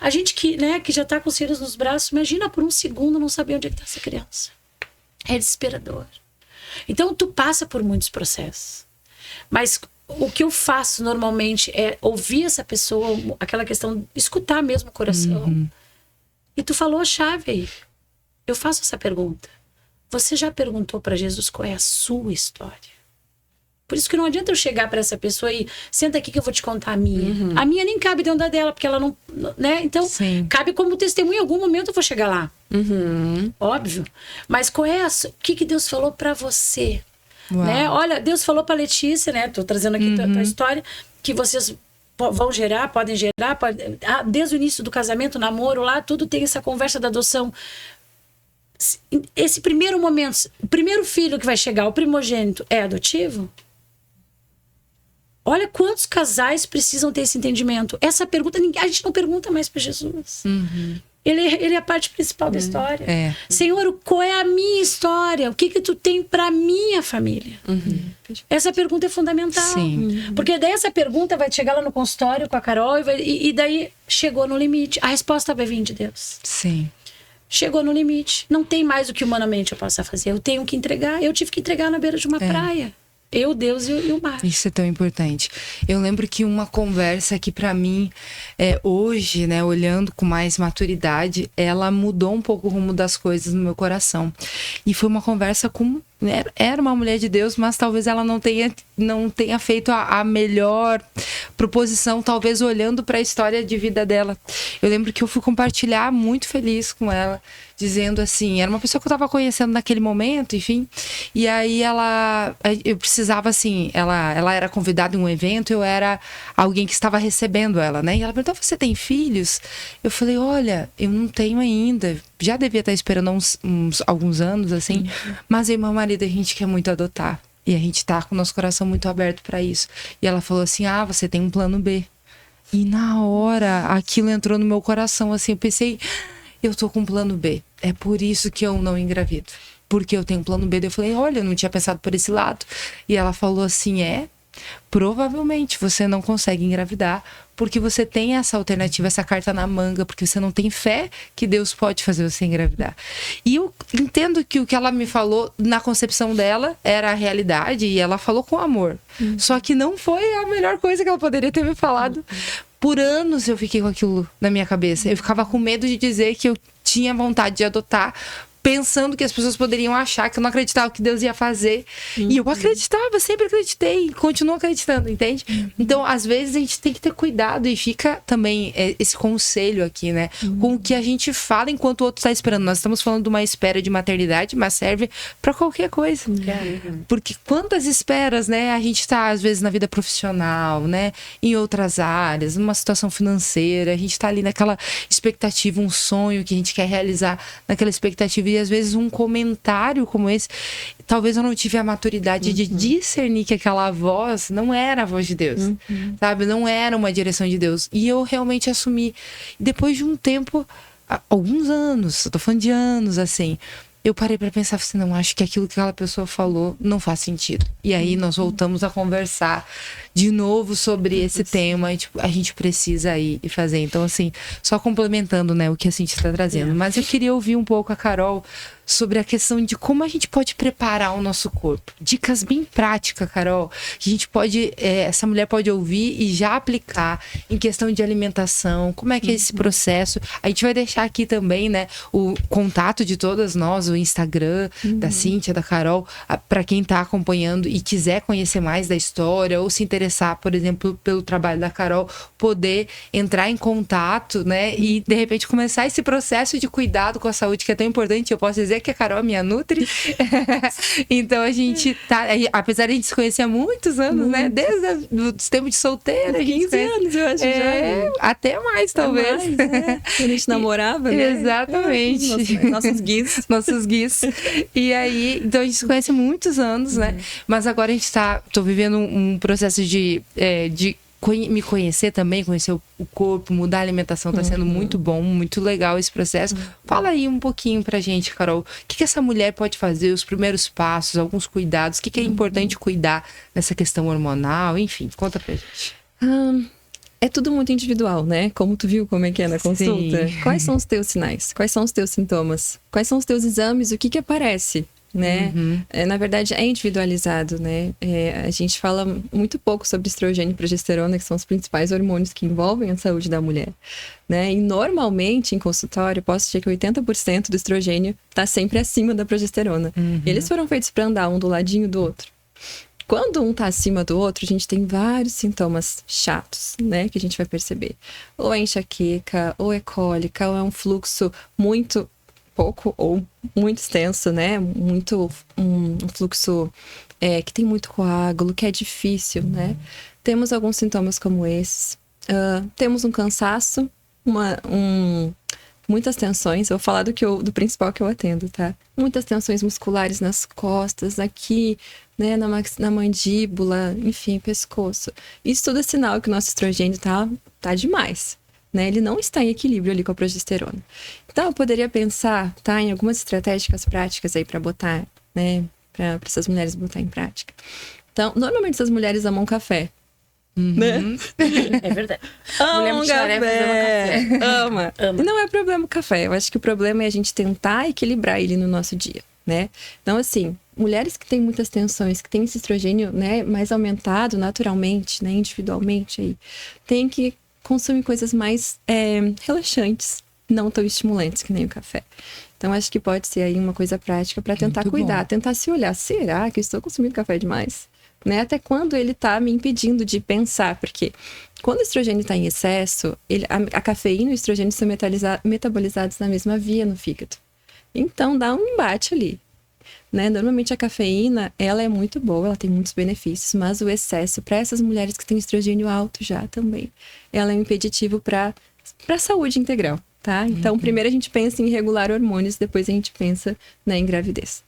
Speaker 3: A gente que já tá com os filhos nos braços, imagina por um segundo não saber onde é que tá essa criança. É desesperador. Então tu passa por muitos processos. Mas o que eu faço normalmente é ouvir essa pessoa, aquela questão, escutar mesmo o coração. E tu falou a chave aí. Eu faço essa pergunta. Você já perguntou para Jesus qual é a sua história? Por isso que não adianta eu chegar para essa pessoa e senta aqui que eu vou te contar a minha. A minha nem cabe dentro da dela, porque ela não, né? Então, cabe como testemunha, em algum momento eu vou chegar lá. Óbvio. Mas qual é o que Deus falou para você? Né? Olha, Deus falou para Letícia, né? Tô trazendo aqui tua história, que vocês vão gerar, podem gerar, desde o início do casamento, namoro lá, tudo tem essa conversa da adoção. Esse primeiro momento, o primeiro filho que vai chegar, o primogênito, é adotivo? Olha quantos casais precisam ter esse entendimento. Essa pergunta, a gente não pergunta mais para Jesus. Ele é a parte principal da história. Senhor, qual é a minha história? O que tu tem para minha família? Essa pergunta é fundamental. Porque daí essa pergunta vai chegar lá no consultório com a Carol e daí chegou no limite. A resposta vai vir de Deus. Chegou no limite. Não tem mais o que humanamente eu possa fazer. Eu tenho que entregar. Eu tive que entregar na beira de uma praia. Eu, Deus e o mar.
Speaker 1: Isso é tão importante. Eu lembro que uma conversa que pra mim, hoje, né, olhando com mais maturidade, ela mudou um pouco o rumo das coisas no meu coração. E foi uma conversa com... Era uma mulher de Deus, mas talvez ela não tenha feito a melhor proposição, talvez olhando para a história de vida dela. Eu lembro que eu fui compartilhar muito feliz com ela, dizendo assim, era uma pessoa que eu estava conhecendo naquele momento, enfim, e aí eu precisava assim, ela era convidada em um evento, eu era alguém que estava recebendo ela, né? E ela perguntou, você tem filhos? Eu falei, olha, eu não tenho ainda, já devia estar esperando alguns anos, assim, mas aí meu marido, a gente quer muito adotar. E a gente tá com o nosso coração muito aberto para isso. E ela falou assim, você tem um plano B. E na hora, aquilo entrou no meu coração, assim, eu pensei, eu tô com um plano B. É por isso que eu não engravido. Porque eu tenho um plano B. Daí eu falei, olha, eu não tinha pensado por esse lado. E ela falou assim, provavelmente você não consegue engravidar porque você tem essa alternativa, essa carta na manga, porque você não tem fé que Deus pode fazer você engravidar. E eu entendo que o que ela me falou na concepção dela era a realidade e ela falou com amor. Só que não foi a melhor coisa que ela poderia ter me falado. Por anos eu fiquei com aquilo na minha cabeça. Eu ficava com medo de dizer que eu tinha vontade de adotar, pensando que as pessoas poderiam achar que eu não acreditava que Deus ia fazer. E eu acreditava, sempre acreditei, continuo acreditando, entende? Então, às vezes, a gente tem que ter cuidado e fica também esse conselho aqui, né? Com o que a gente fala enquanto o outro está esperando. Nós estamos falando de uma espera de maternidade, mas serve para qualquer coisa. Porque quantas esperas, né? A gente está, às vezes, na vida profissional, né? Em outras áreas, numa situação financeira. A gente está ali naquela expectativa, um sonho que a gente quer realizar naquela expectativa. E às vezes um comentário como esse, talvez eu não tive a maturidade de discernir que aquela voz não era a voz de Deus, sabe? Não era uma direção de Deus. E eu realmente assumi. Depois de um tempo, alguns anos, eu tô falando de anos, assim, eu parei para pensar assim, não, acho que aquilo que aquela pessoa falou não faz sentido. E aí nós voltamos a conversar de novo sobre esse tema. E, tipo, a gente precisa ir e fazer. Então, assim, só complementando, né, o que a Cíntia está trazendo. Mas eu queria ouvir um pouco a Carol sobre a questão de como a gente pode preparar o nosso corpo. Dicas bem práticas, Carol, que a gente pode, essa mulher pode ouvir e já aplicar em questão de alimentação. Como é que é esse processo? A gente vai deixar aqui também, né, o contato de todas nós, o Instagram da Cíntia, da Carol, para quem está acompanhando e quiser conhecer mais da história ou se interessar, por exemplo, pelo trabalho da Carol, poder entrar em contato, né, e de repente começar esse processo de cuidado com a saúde que é tão importante. Eu posso dizer que a Carol é minha nutri. Então a gente tá, apesar de a gente se conhecer há muitos anos, né? Desde os tempos de solteira, a gente
Speaker 2: 15 anos, eu acho já.
Speaker 1: Até mais, talvez.
Speaker 2: A gente namorava, né?
Speaker 1: Exatamente.
Speaker 2: Nossos guias.
Speaker 1: Nossos guias. E aí, então a gente se conhece há muitos anos, né? Mas agora a gente tô vivendo um processo de me conhecer também, conhecer o corpo, mudar a alimentação, tá sendo muito bom, muito legal esse processo. Fala aí um pouquinho pra gente, Carol, o que essa mulher pode fazer, os primeiros passos, alguns cuidados, o que é importante cuidar nessa questão hormonal, enfim, conta pra gente.
Speaker 2: É tudo muito individual, né? Como tu viu como é que é na consulta.
Speaker 1: Sim.
Speaker 2: Quais são os teus sinais? Quais são os teus sintomas? Quais são os teus exames? O que aparece? Né? Na verdade, é individualizado, né? A gente fala muito pouco sobre estrogênio e progesterona, que são os principais hormônios que envolvem a saúde da mulher, né? E normalmente, em consultório, posso dizer que 80% do estrogênio está sempre acima da progesterona. Eles foram feitos para andar um do ladinho do outro. Quando um tá acima do outro, a gente tem vários sintomas chatos, né? Que a gente vai perceber. Ou é enxaqueca, ou é cólica, ou é um fluxo muito pouco ou muito extenso, né? Muito um fluxo que tem muito coágulo, que é difícil, né? Temos alguns sintomas como esses. Temos um cansaço, muitas tensões. Eu vou falar do principal que eu atendo, tá? Muitas tensões musculares nas costas, aqui, né? Na mandíbula, enfim, pescoço. Isso tudo é sinal que o nosso estrogênio tá demais. Né? Ele não está em equilíbrio ali com a progesterona. Então, eu poderia pensar, tá, em algumas estratégias práticas aí para botar, né, para essas mulheres botar em prática. Então, normalmente essas mulheres amam café, né?
Speaker 3: É verdade.
Speaker 2: Amam café. Ama.
Speaker 3: Ama.
Speaker 2: E não é problema o café. Eu acho que o problema é a gente tentar equilibrar ele no nosso dia, né? Então, assim, mulheres que têm muitas tensões, que têm esse estrogênio, né, mais aumentado naturalmente, né, individualmente aí, tem que consumir coisas mais relaxantes, não tão estimulantes que nem o café. Então, acho que pode ser aí uma coisa prática para tentar cuidar, tentar se olhar. Será que eu estou consumindo café demais? Né? Até quando ele está me impedindo de pensar? Porque quando o estrogênio está em excesso, a cafeína e o estrogênio são metabolizados na mesma via no fígado. Então, dá um embate ali. Né? Normalmente a cafeína, ela é muito boa, ela tem muitos benefícios, mas o excesso, para essas mulheres que têm estrogênio alto já também, ela é um impeditivo para a saúde integral, tá? Então, primeiro a gente pensa em regular hormônios, depois a gente pensa, né, em gravidez.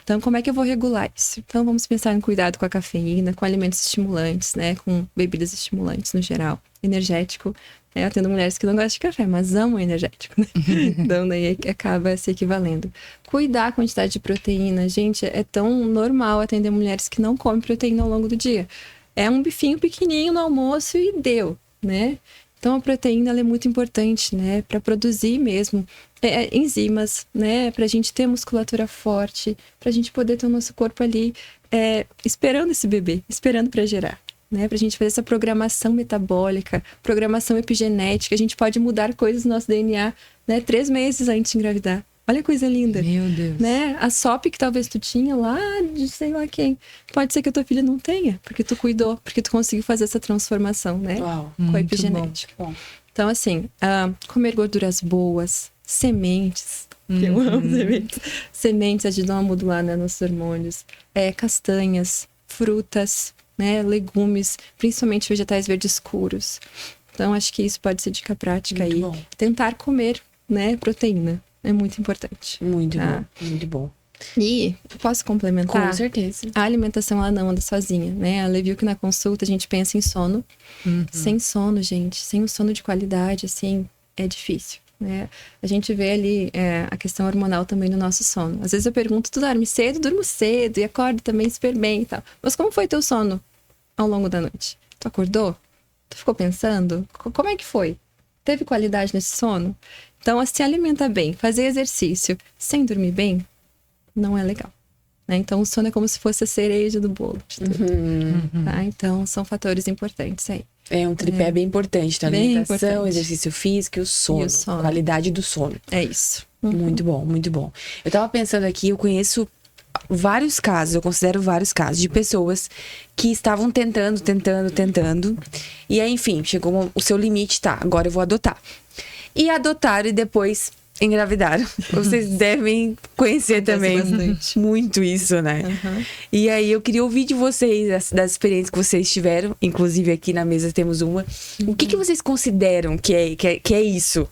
Speaker 2: Então, como é que eu vou regular isso? Então, vamos pensar em cuidado com a cafeína, com alimentos estimulantes, né? Com bebidas estimulantes no geral. Energético. Eu atendo mulheres que não gostam de café, mas amam energético, né? Então, daí acaba se equivalendo. Cuidar a quantidade de proteína. Gente, é tão normal atender mulheres que não comem proteína ao longo do dia. É um bifinho pequenininho no almoço e deu, né? Então, a proteína ela é muito importante, né? Para produzir mesmo enzimas, né? Para a gente ter musculatura forte, para a gente poder ter o nosso corpo ali esperando esse bebê, esperando para gerar, né? Para a gente fazer essa programação metabólica, programação epigenética. A gente pode mudar coisas no nosso DNA, né? 3 meses antes de engravidar. Olha que coisa linda.
Speaker 1: Meu Deus.
Speaker 2: Né? A SOP que talvez tu tinha lá de sei lá quem. Pode ser que a tua filha não tenha, porque tu cuidou, porque tu conseguiu fazer essa transformação, né?
Speaker 3: Uau,
Speaker 2: com a epigenética.
Speaker 3: bom.
Speaker 2: Então, assim, comer gorduras boas, sementes, que eu amo sementes. Sementes ajudam a modular, né, nossos hormônios. Castanhas, frutas, né, legumes, principalmente vegetais verdes escuros. Então, acho que isso pode ser dica prática
Speaker 3: Muito
Speaker 2: aí.
Speaker 3: bom.
Speaker 2: Tentar comer, né, proteína. É muito importante.
Speaker 3: Muito
Speaker 2: Tá.
Speaker 3: bom, muito bom.
Speaker 2: E posso complementar?
Speaker 3: Com certeza.
Speaker 2: A alimentação, ela não anda sozinha, né? Ela viu que na consulta a gente pensa em sono. Sem sono, gente, sem um sono de qualidade, assim, é difícil, né? A gente vê ali a questão hormonal também no nosso sono. Às vezes eu pergunto, tu dorme cedo? Durmo cedo e acordo também super bem e tal. Mas como foi teu sono
Speaker 4: ao longo da noite? Tu acordou? Tu ficou pensando? Como é que foi? Teve qualidade nesse sono? Então, se alimenta bem, fazer exercício sem dormir bem, não é legal. Né? Então, o sono é como se fosse a cereja do bolo. De tudo, tá? Então, são fatores importantes aí.
Speaker 2: É um tripé bem importante, tá?
Speaker 4: Bem
Speaker 2: Alimentação,
Speaker 4: importante.
Speaker 2: exercício físico e o sono. Qualidade do sono.
Speaker 4: É isso.
Speaker 2: Muito bom, muito bom. Eu tava pensando aqui, eu conheço vários casos, eu considero vários casos de pessoas que estavam tentando. E aí, enfim, chegou o seu limite, tá, agora eu vou adotar. E adotaram e depois engravidaram. Vocês devem conhecer também
Speaker 4: bastante.
Speaker 2: muito isso, né? E aí eu queria ouvir de vocês, das experiências que vocês tiveram, inclusive aqui na mesa temos uma. O que vocês consideram que é isso?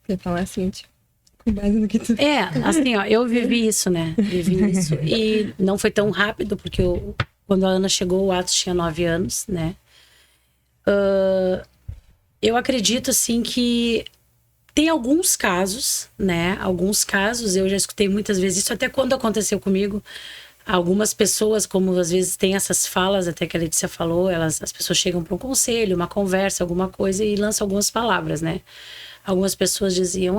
Speaker 4: Quer falar assim, tipo, com base no que tu...
Speaker 3: Assim, ó, eu vivi isso, né? Vivi isso. E não foi tão rápido, porque quando a Ana chegou, o Atos tinha 9 anos, né? Eu acredito, assim, que tem alguns casos, né? Alguns casos, eu já escutei muitas vezes isso, até quando aconteceu comigo. Algumas pessoas, como às vezes tem essas falas, até que a Letícia falou, as pessoas chegam para um conselho, uma conversa, alguma coisa e lançam algumas palavras, né? Algumas pessoas diziam,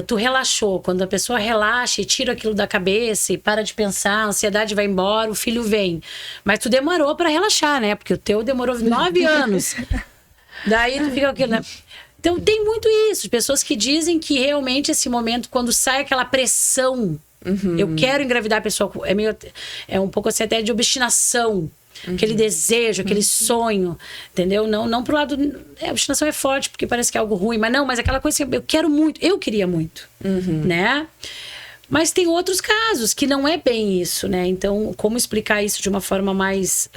Speaker 3: tu relaxou. Quando a pessoa relaxa e tira aquilo da cabeça e para de pensar, a ansiedade vai embora, o filho vem. Mas tu demorou para relaxar, né? Porque o teu demorou 9 anos. Daí tu fica aquilo, né? Então tem muito isso, pessoas que dizem que realmente esse momento, quando sai aquela pressão, eu quero engravidar a pessoa, é um pouco assim até de obstinação, aquele desejo, aquele sonho, entendeu? Não pro lado, a obstinação é forte porque parece que é algo ruim, mas aquela coisa que eu quero muito, eu queria muito, né? Mas tem outros casos que não é bem isso, né? Então, como explicar isso de uma forma mais...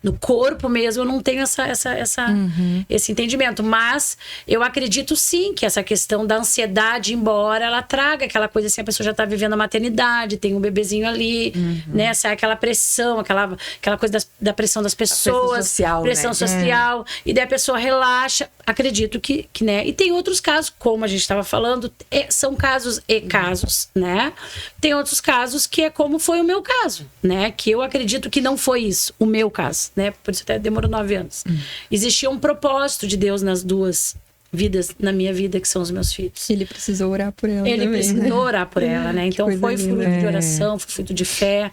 Speaker 3: no corpo mesmo, eu não tenho esse entendimento. Mas eu acredito sim que essa questão da ansiedade, embora ela traga aquela coisa assim, a pessoa já tá vivendo a maternidade, tem um bebezinho ali, né? Sai aquela pressão, aquela coisa da pressão das pessoas. Pressão social. E daí a pessoa relaxa. Acredito que, né? E tem outros casos, como a gente estava falando, são casos e casos, né? Tem outros casos que é como foi o meu caso, né? Que eu acredito que não foi isso, o meu caso. Né? Por isso até demorou 9 anos. Existia um propósito de Deus nas duas vidas, na minha vida, que são os meus filhos.
Speaker 4: Ele precisou orar por ela.
Speaker 3: Ele
Speaker 4: também,
Speaker 3: precisou orar por ela, né? Então foi
Speaker 4: linda.
Speaker 3: fruto de oração, foi fruto de fé,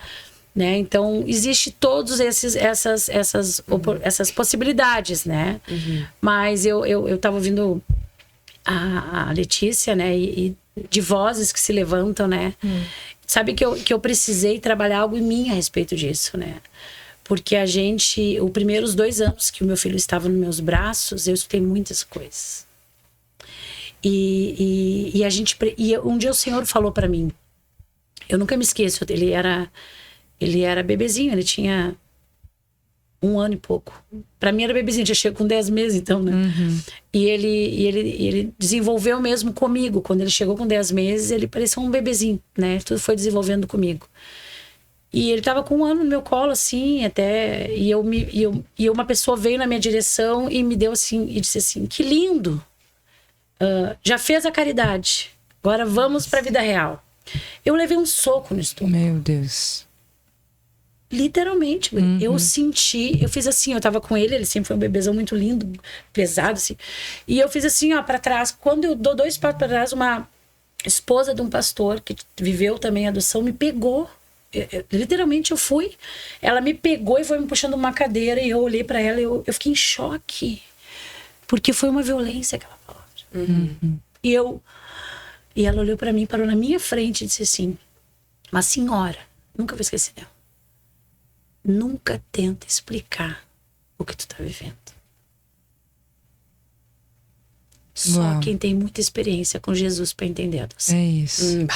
Speaker 3: né? Então existe todos essas possibilidades, né? Mas eu tava ouvindo a Letícia, né? E de vozes que se levantam, né? Sabe que eu precisei trabalhar algo em mim a respeito disso, né? Porque os primeiros 2 anos que o meu filho estava nos meus braços, eu escutei muitas coisas. E um dia o Senhor falou para mim, eu nunca me esqueço, ele era bebezinho, ele tinha 1 ano e pouco. Para mim era bebezinho, já chegou com 10 meses então, né? E ele desenvolveu mesmo comigo. Quando ele chegou com 10 meses, ele parecia um bebezinho, né? Tudo foi desenvolvendo comigo. E ele tava com 1 ano no meu colo, assim, até... E uma pessoa veio na minha direção e me deu assim... E disse assim, que lindo! Já fez a caridade. Agora vamos pra vida real. Eu levei um soco no estômago.
Speaker 1: Meu Deus.
Speaker 3: Literalmente. Eu senti... Eu fiz assim, eu tava com ele sempre foi um bebezão muito lindo, pesado, assim. E eu fiz assim, ó, pra trás. Quando eu dou 2 passos pra trás, uma esposa de um pastor que viveu também a adoção me pegou. Literalmente eu fui, ela me pegou e foi me puxando uma cadeira e eu olhei pra ela e eu fiquei em choque, porque foi uma violência aquela palavra. E ela olhou pra mim, parou na minha frente e disse assim, uma senhora, nunca vou esquecer dela, nunca tenta explicar o que tu tá vivendo. Só quem tem muita experiência com Jesus pra entender a adoção.
Speaker 1: É isso.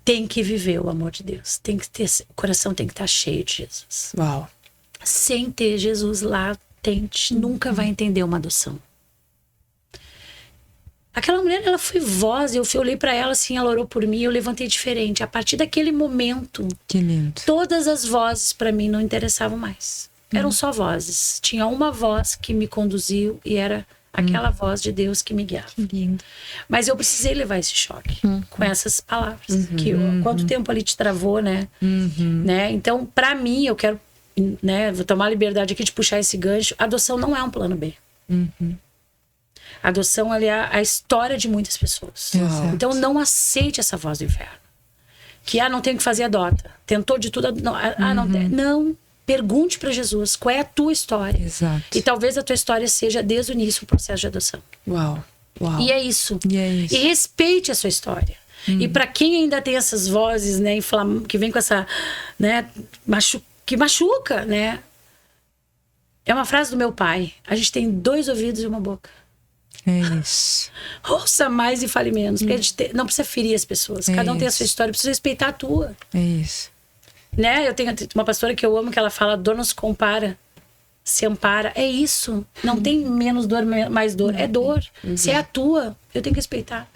Speaker 3: Tem que viver o amor de Deus. Tem que ter, o coração tem que estar cheio de Jesus.
Speaker 2: Uau.
Speaker 3: Sem ter Jesus lá, nunca vai entender uma adoção. Aquela mulher, ela foi voz. Eu olhei pra ela assim, ela orou por mim, eu levantei diferente. A partir daquele momento,
Speaker 1: Que lindo.
Speaker 3: todas as vozes pra mim não interessavam mais. Eram só vozes. Tinha uma voz que me conduziu e era aquela voz de Deus que me guiava.
Speaker 2: Que lindo.
Speaker 3: Mas eu precisei levar esse choque com essas palavras. Quanto tempo ali te travou, né? Né? Então, pra mim, eu quero, né, vou tomar a liberdade aqui de puxar esse gancho. A adoção não é um plano B. A adoção, ela é a história de muitas pessoas.
Speaker 1: Exato.
Speaker 3: Então, não aceite essa voz do inferno. Que, não tem que fazer, adota. Tentou de tudo, não. Não. Pergunte para Jesus qual é a tua história.
Speaker 1: Exato.
Speaker 3: E talvez a tua história seja, desde o início, o processo de adoção.
Speaker 2: Uau.
Speaker 3: E é isso.
Speaker 1: E
Speaker 3: respeite a sua história. E para quem ainda tem essas vozes, né, que vem com essa, né, que machuca, né? É uma frase do meu pai. A gente tem 2 ouvidos e uma boca.
Speaker 1: É isso.
Speaker 3: Ouça mais e fale menos. Porque a gente não precisa ferir as pessoas. Cada um tem a sua história, precisa respeitar a tua.
Speaker 1: É isso.
Speaker 3: Né? Eu tenho uma pastora que eu amo, que ela fala: dor não se compara, se ampara. É isso. Não tem menos dor, mais dor. É dor. Se é a tua, eu tenho que respeitar.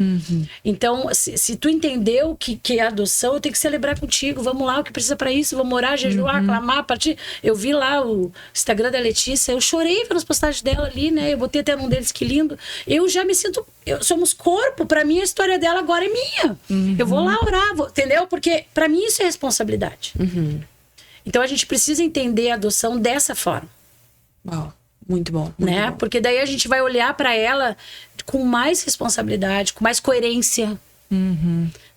Speaker 3: Então, se tu entendeu que é adoção, eu tenho que celebrar contigo. Vamos lá, o que precisa pra isso? Vamos orar, jejuar, clamar, partir. Eu vi lá o Instagram da Letícia, eu chorei pelas postagens dela ali, né? Eu botei até num deles, que lindo. Eu já me sinto... somos corpo, pra mim a história dela agora é minha. Eu vou lá orar, entendeu? Porque pra mim isso é responsabilidade. Então a gente precisa entender a adoção dessa forma.
Speaker 2: Uau. Muito bom.
Speaker 3: Né?
Speaker 2: Bom.
Speaker 3: Porque daí a gente vai olhar pra ela com mais responsabilidade, com mais coerência.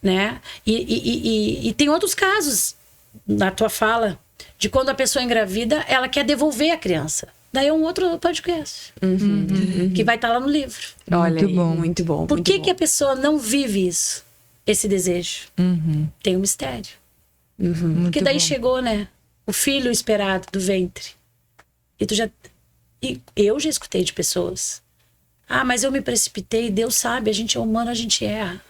Speaker 3: Né? E tem outros casos na tua fala de quando a pessoa engravida, ela quer devolver a criança. Daí é um outro podcast que vai estar lá no livro.
Speaker 2: Olha,
Speaker 1: Muito bom.
Speaker 2: Muito bom.
Speaker 3: Por que a pessoa não vive isso? Esse desejo? Tem um mistério. Porque daí chegou, né? O filho esperado do ventre. E eu já escutei de pessoas: mas eu me precipitei. Deus sabe, a gente é humano, a gente erra.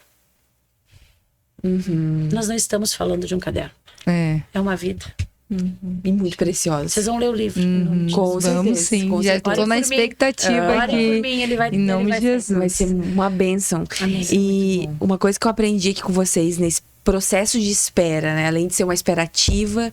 Speaker 3: Nós não estamos falando de um caderno. É uma vida.
Speaker 2: E muito preciosa.
Speaker 3: Vocês vão ler o livro.
Speaker 2: Com certeza.
Speaker 1: Vamos sim.
Speaker 2: Com
Speaker 1: Já
Speaker 2: certeza.
Speaker 1: estou na
Speaker 3: Orem por mim.
Speaker 1: expectativa
Speaker 3: Orem
Speaker 1: aqui.
Speaker 3: por mim, ele vai,
Speaker 1: Em nome
Speaker 3: ele vai
Speaker 1: de Jesus.
Speaker 2: Vai ser uma bênção.
Speaker 3: Amém.
Speaker 2: E uma coisa que eu aprendi aqui com vocês nesse processo de espera, né? Além de ser uma espera ativa,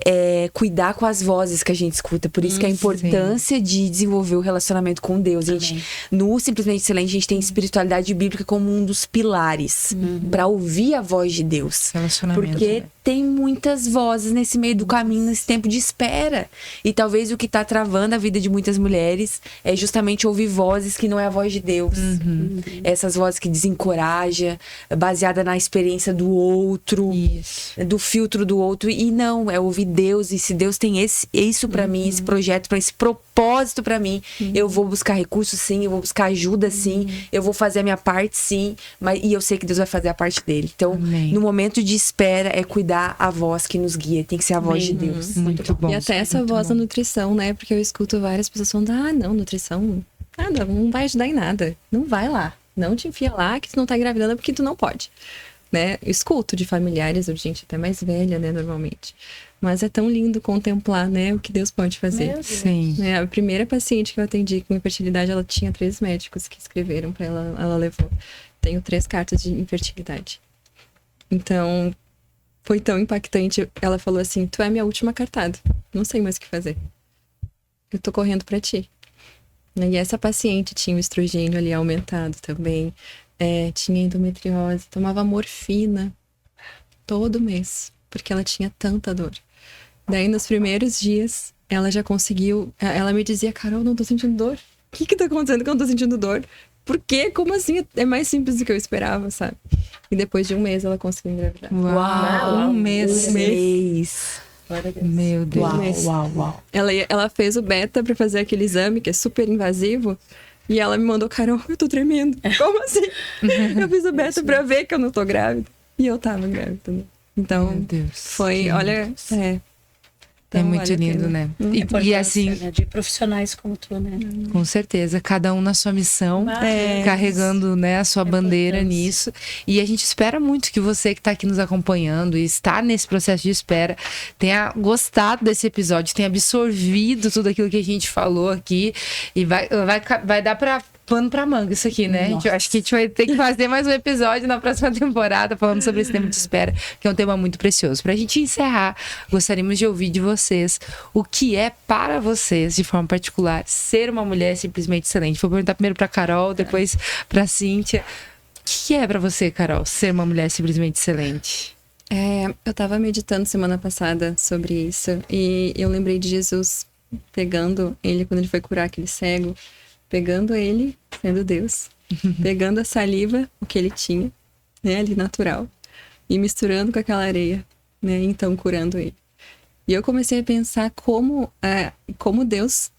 Speaker 2: é cuidar com as vozes que a gente escuta. Por isso que a importância de desenvolver o relacionamento com Deus. A gente, no Simplesmente Excelente, a gente tem espiritualidade bíblica como um dos pilares para ouvir a voz de Deus.
Speaker 1: Relacionamento.
Speaker 2: Porque tem muitas vozes nesse meio do caminho, nesse tempo de espera. E talvez o que tá travando a vida de muitas mulheres é justamente ouvir vozes que não é a voz de Deus. Essas vozes que desencoraja, baseada na experiência do outro, do filtro do outro. E não, é ouvir Deus. E se Deus tem isso pra mim, esse projeto, esse propósito pra mim, eu vou buscar recursos sim, eu vou buscar ajuda sim, eu vou fazer a minha parte sim, e eu sei que Deus vai fazer a parte dele. Então, no momento de espera, é cuidar a voz que nos guia, tem que ser a voz de Deus.
Speaker 1: Muito bom.
Speaker 4: E até essa voz da nutrição, né? Porque eu escuto várias pessoas falando: não, nutrição, nada, não vai ajudar em nada. Não vai lá. Não te enfia lá que tu não tá engravidando porque tu não pode. Né? Eu escuto de familiares, de gente até mais velha, né, normalmente. Mas é tão lindo contemplar, né, o que Deus pode fazer.
Speaker 1: Sim.
Speaker 4: Né? A primeira paciente que eu atendi com infertilidade, ela tinha 3 médicos que escreveram pra ela, ela levou. Tenho 3 cartas de infertilidade. Então, foi tão impactante. Ela falou assim: tu é minha última cartada. Não sei mais o que fazer. Eu tô correndo pra ti. E essa paciente tinha o estrogênio ali aumentado também. Tinha endometriose. Tomava morfina todo mês. Porque ela tinha tanta dor. Daí, nos primeiros dias, ela já conseguiu... Ela me dizia: Carol, não tô sentindo dor. O que tá acontecendo que eu não tô sentindo dor? Por quê? Como assim? É mais simples do que eu esperava, sabe? E depois de 1 mês, ela conseguiu engravidar.
Speaker 1: Uau, 1 mês.
Speaker 2: 1 mês.
Speaker 1: Meu Deus.
Speaker 2: Uau.
Speaker 4: Ela fez o beta pra fazer aquele exame, que é super invasivo. E ela me mandou: Carol, eu tô tremendo. Como assim? Eu fiz o beta pra ver que eu não tô grávida. E eu tava grávida, né? Então,
Speaker 1: Meu Deus.
Speaker 4: foi, olha...
Speaker 1: É muito lindo, né? E assim,
Speaker 3: né? De profissionais como tu, né?
Speaker 1: com certeza, cada um na sua missão, carregando, né, a sua bandeira nisso. E a gente espera muito que você que está aqui nos acompanhando e está nesse processo de espera tenha gostado desse episódio, tenha absorvido tudo aquilo que a gente falou aqui. E vai dar para pano pra manga isso aqui, né? Acho que a gente vai ter que fazer mais um episódio na próxima temporada falando sobre esse tempo de espera, que é um tema muito precioso. Pra gente encerrar, gostaríamos de ouvir de vocês o que é para vocês, de forma particular, ser uma mulher simplesmente excelente. Vou perguntar primeiro pra Carol, depois pra Cíntia. O que é pra você, Carol, ser uma mulher simplesmente excelente?
Speaker 4: Eu tava meditando semana passada sobre isso e eu lembrei de Jesus pegando ele quando ele foi curar aquele cego, pegando ele, sendo Deus, pegando a saliva, o que ele tinha, né, ali natural, e misturando com aquela areia, né, então curando ele. E eu comecei a pensar como Deus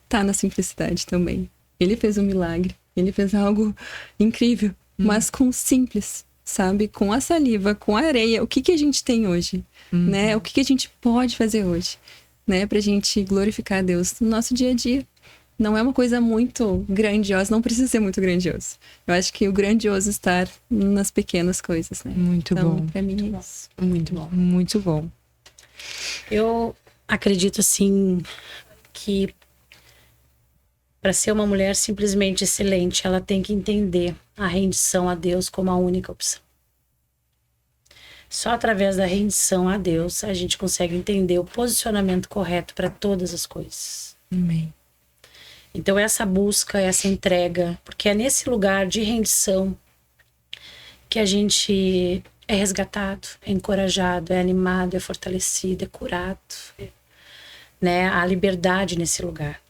Speaker 4: tá na simplicidade também. Ele fez um milagre, ele fez algo incrível, mas com o simples, sabe? Com a saliva, com a areia. O que a gente tem hoje, né? O que a gente pode fazer hoje, né? Pra gente glorificar a Deus no nosso dia a dia. Não é uma coisa muito grandiosa, não precisa ser muito grandioso. Eu acho que o grandioso está nas pequenas coisas, né?
Speaker 1: Muito
Speaker 4: então,
Speaker 1: bom.
Speaker 4: Pra mim é isso.
Speaker 3: Muito bom.
Speaker 1: Muito bom.
Speaker 3: Eu acredito, assim, que para ser uma mulher simplesmente excelente, ela tem que entender a rendição a Deus como a única opção. Só através da rendição a Deus a gente consegue entender o posicionamento correto para todas as coisas.
Speaker 1: Amém.
Speaker 3: Então essa busca, essa entrega, porque é nesse lugar de rendição que a gente é resgatado, é encorajado, é animado, é fortalecido, é curado, né? Há liberdade nesse lugar.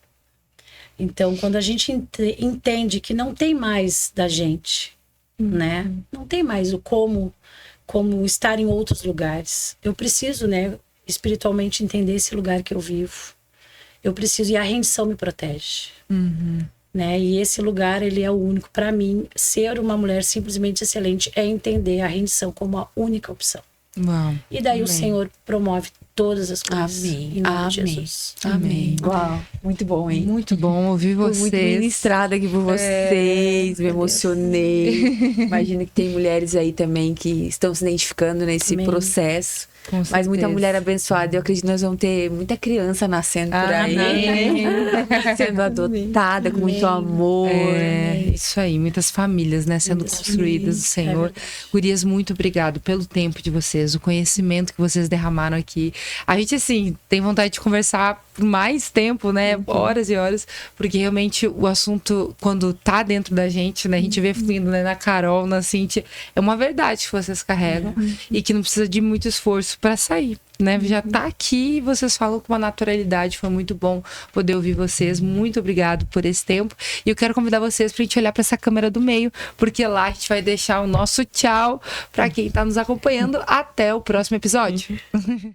Speaker 3: Então, quando a gente entende que não tem mais da gente, né? Não tem mais o como estar em outros lugares. Eu preciso, né, espiritualmente entender esse lugar que eu vivo. Eu preciso, e a rendição me protege. Né? E esse lugar, ele é o único. Para mim, ser uma mulher simplesmente excelente é entender a rendição como a única opção.
Speaker 1: Uau.
Speaker 3: E daí
Speaker 1: Amém.
Speaker 3: o Senhor promove todas as coisas.
Speaker 2: Amém.
Speaker 3: Em nome de
Speaker 2: Amém.
Speaker 3: Jesus.
Speaker 1: Amém.
Speaker 2: Uau, muito bom, hein?
Speaker 1: Muito bom ouvir
Speaker 2: Fui
Speaker 1: vocês.
Speaker 2: muito ministrada aqui por vocês, me emocionei. Imagino que tem mulheres aí também que estão se identificando nesse
Speaker 3: Amém.
Speaker 2: processo.
Speaker 1: Com
Speaker 2: Mas muita
Speaker 1: certeza.
Speaker 2: mulher abençoada. Eu acredito que nós vamos ter muita criança nascendo por aí,
Speaker 3: Amém.
Speaker 2: né? Sendo adotada com muito amor.
Speaker 1: É, isso aí, muitas famílias, né, sendo
Speaker 3: Muitas
Speaker 1: construídas do
Speaker 3: famílias,
Speaker 1: Senhor.
Speaker 3: verdade.
Speaker 1: Gurias, muito obrigado pelo tempo de vocês, o conhecimento que vocês derramaram aqui. A gente, assim, tem vontade de conversar por mais tempo, né, horas e horas, porque realmente o assunto, quando tá dentro da gente, né, a gente vê fluindo, né, na Carol, na Cíntia, é uma verdade que vocês carregam e que não precisa de muito esforço para sair, né? Já tá aqui e vocês falam com uma naturalidade, foi muito bom poder ouvir vocês. Muito obrigado por esse tempo. E eu quero convidar vocês pra gente olhar para essa câmera do meio, porque lá a gente vai deixar o nosso tchau para quem tá nos acompanhando. Até o próximo episódio.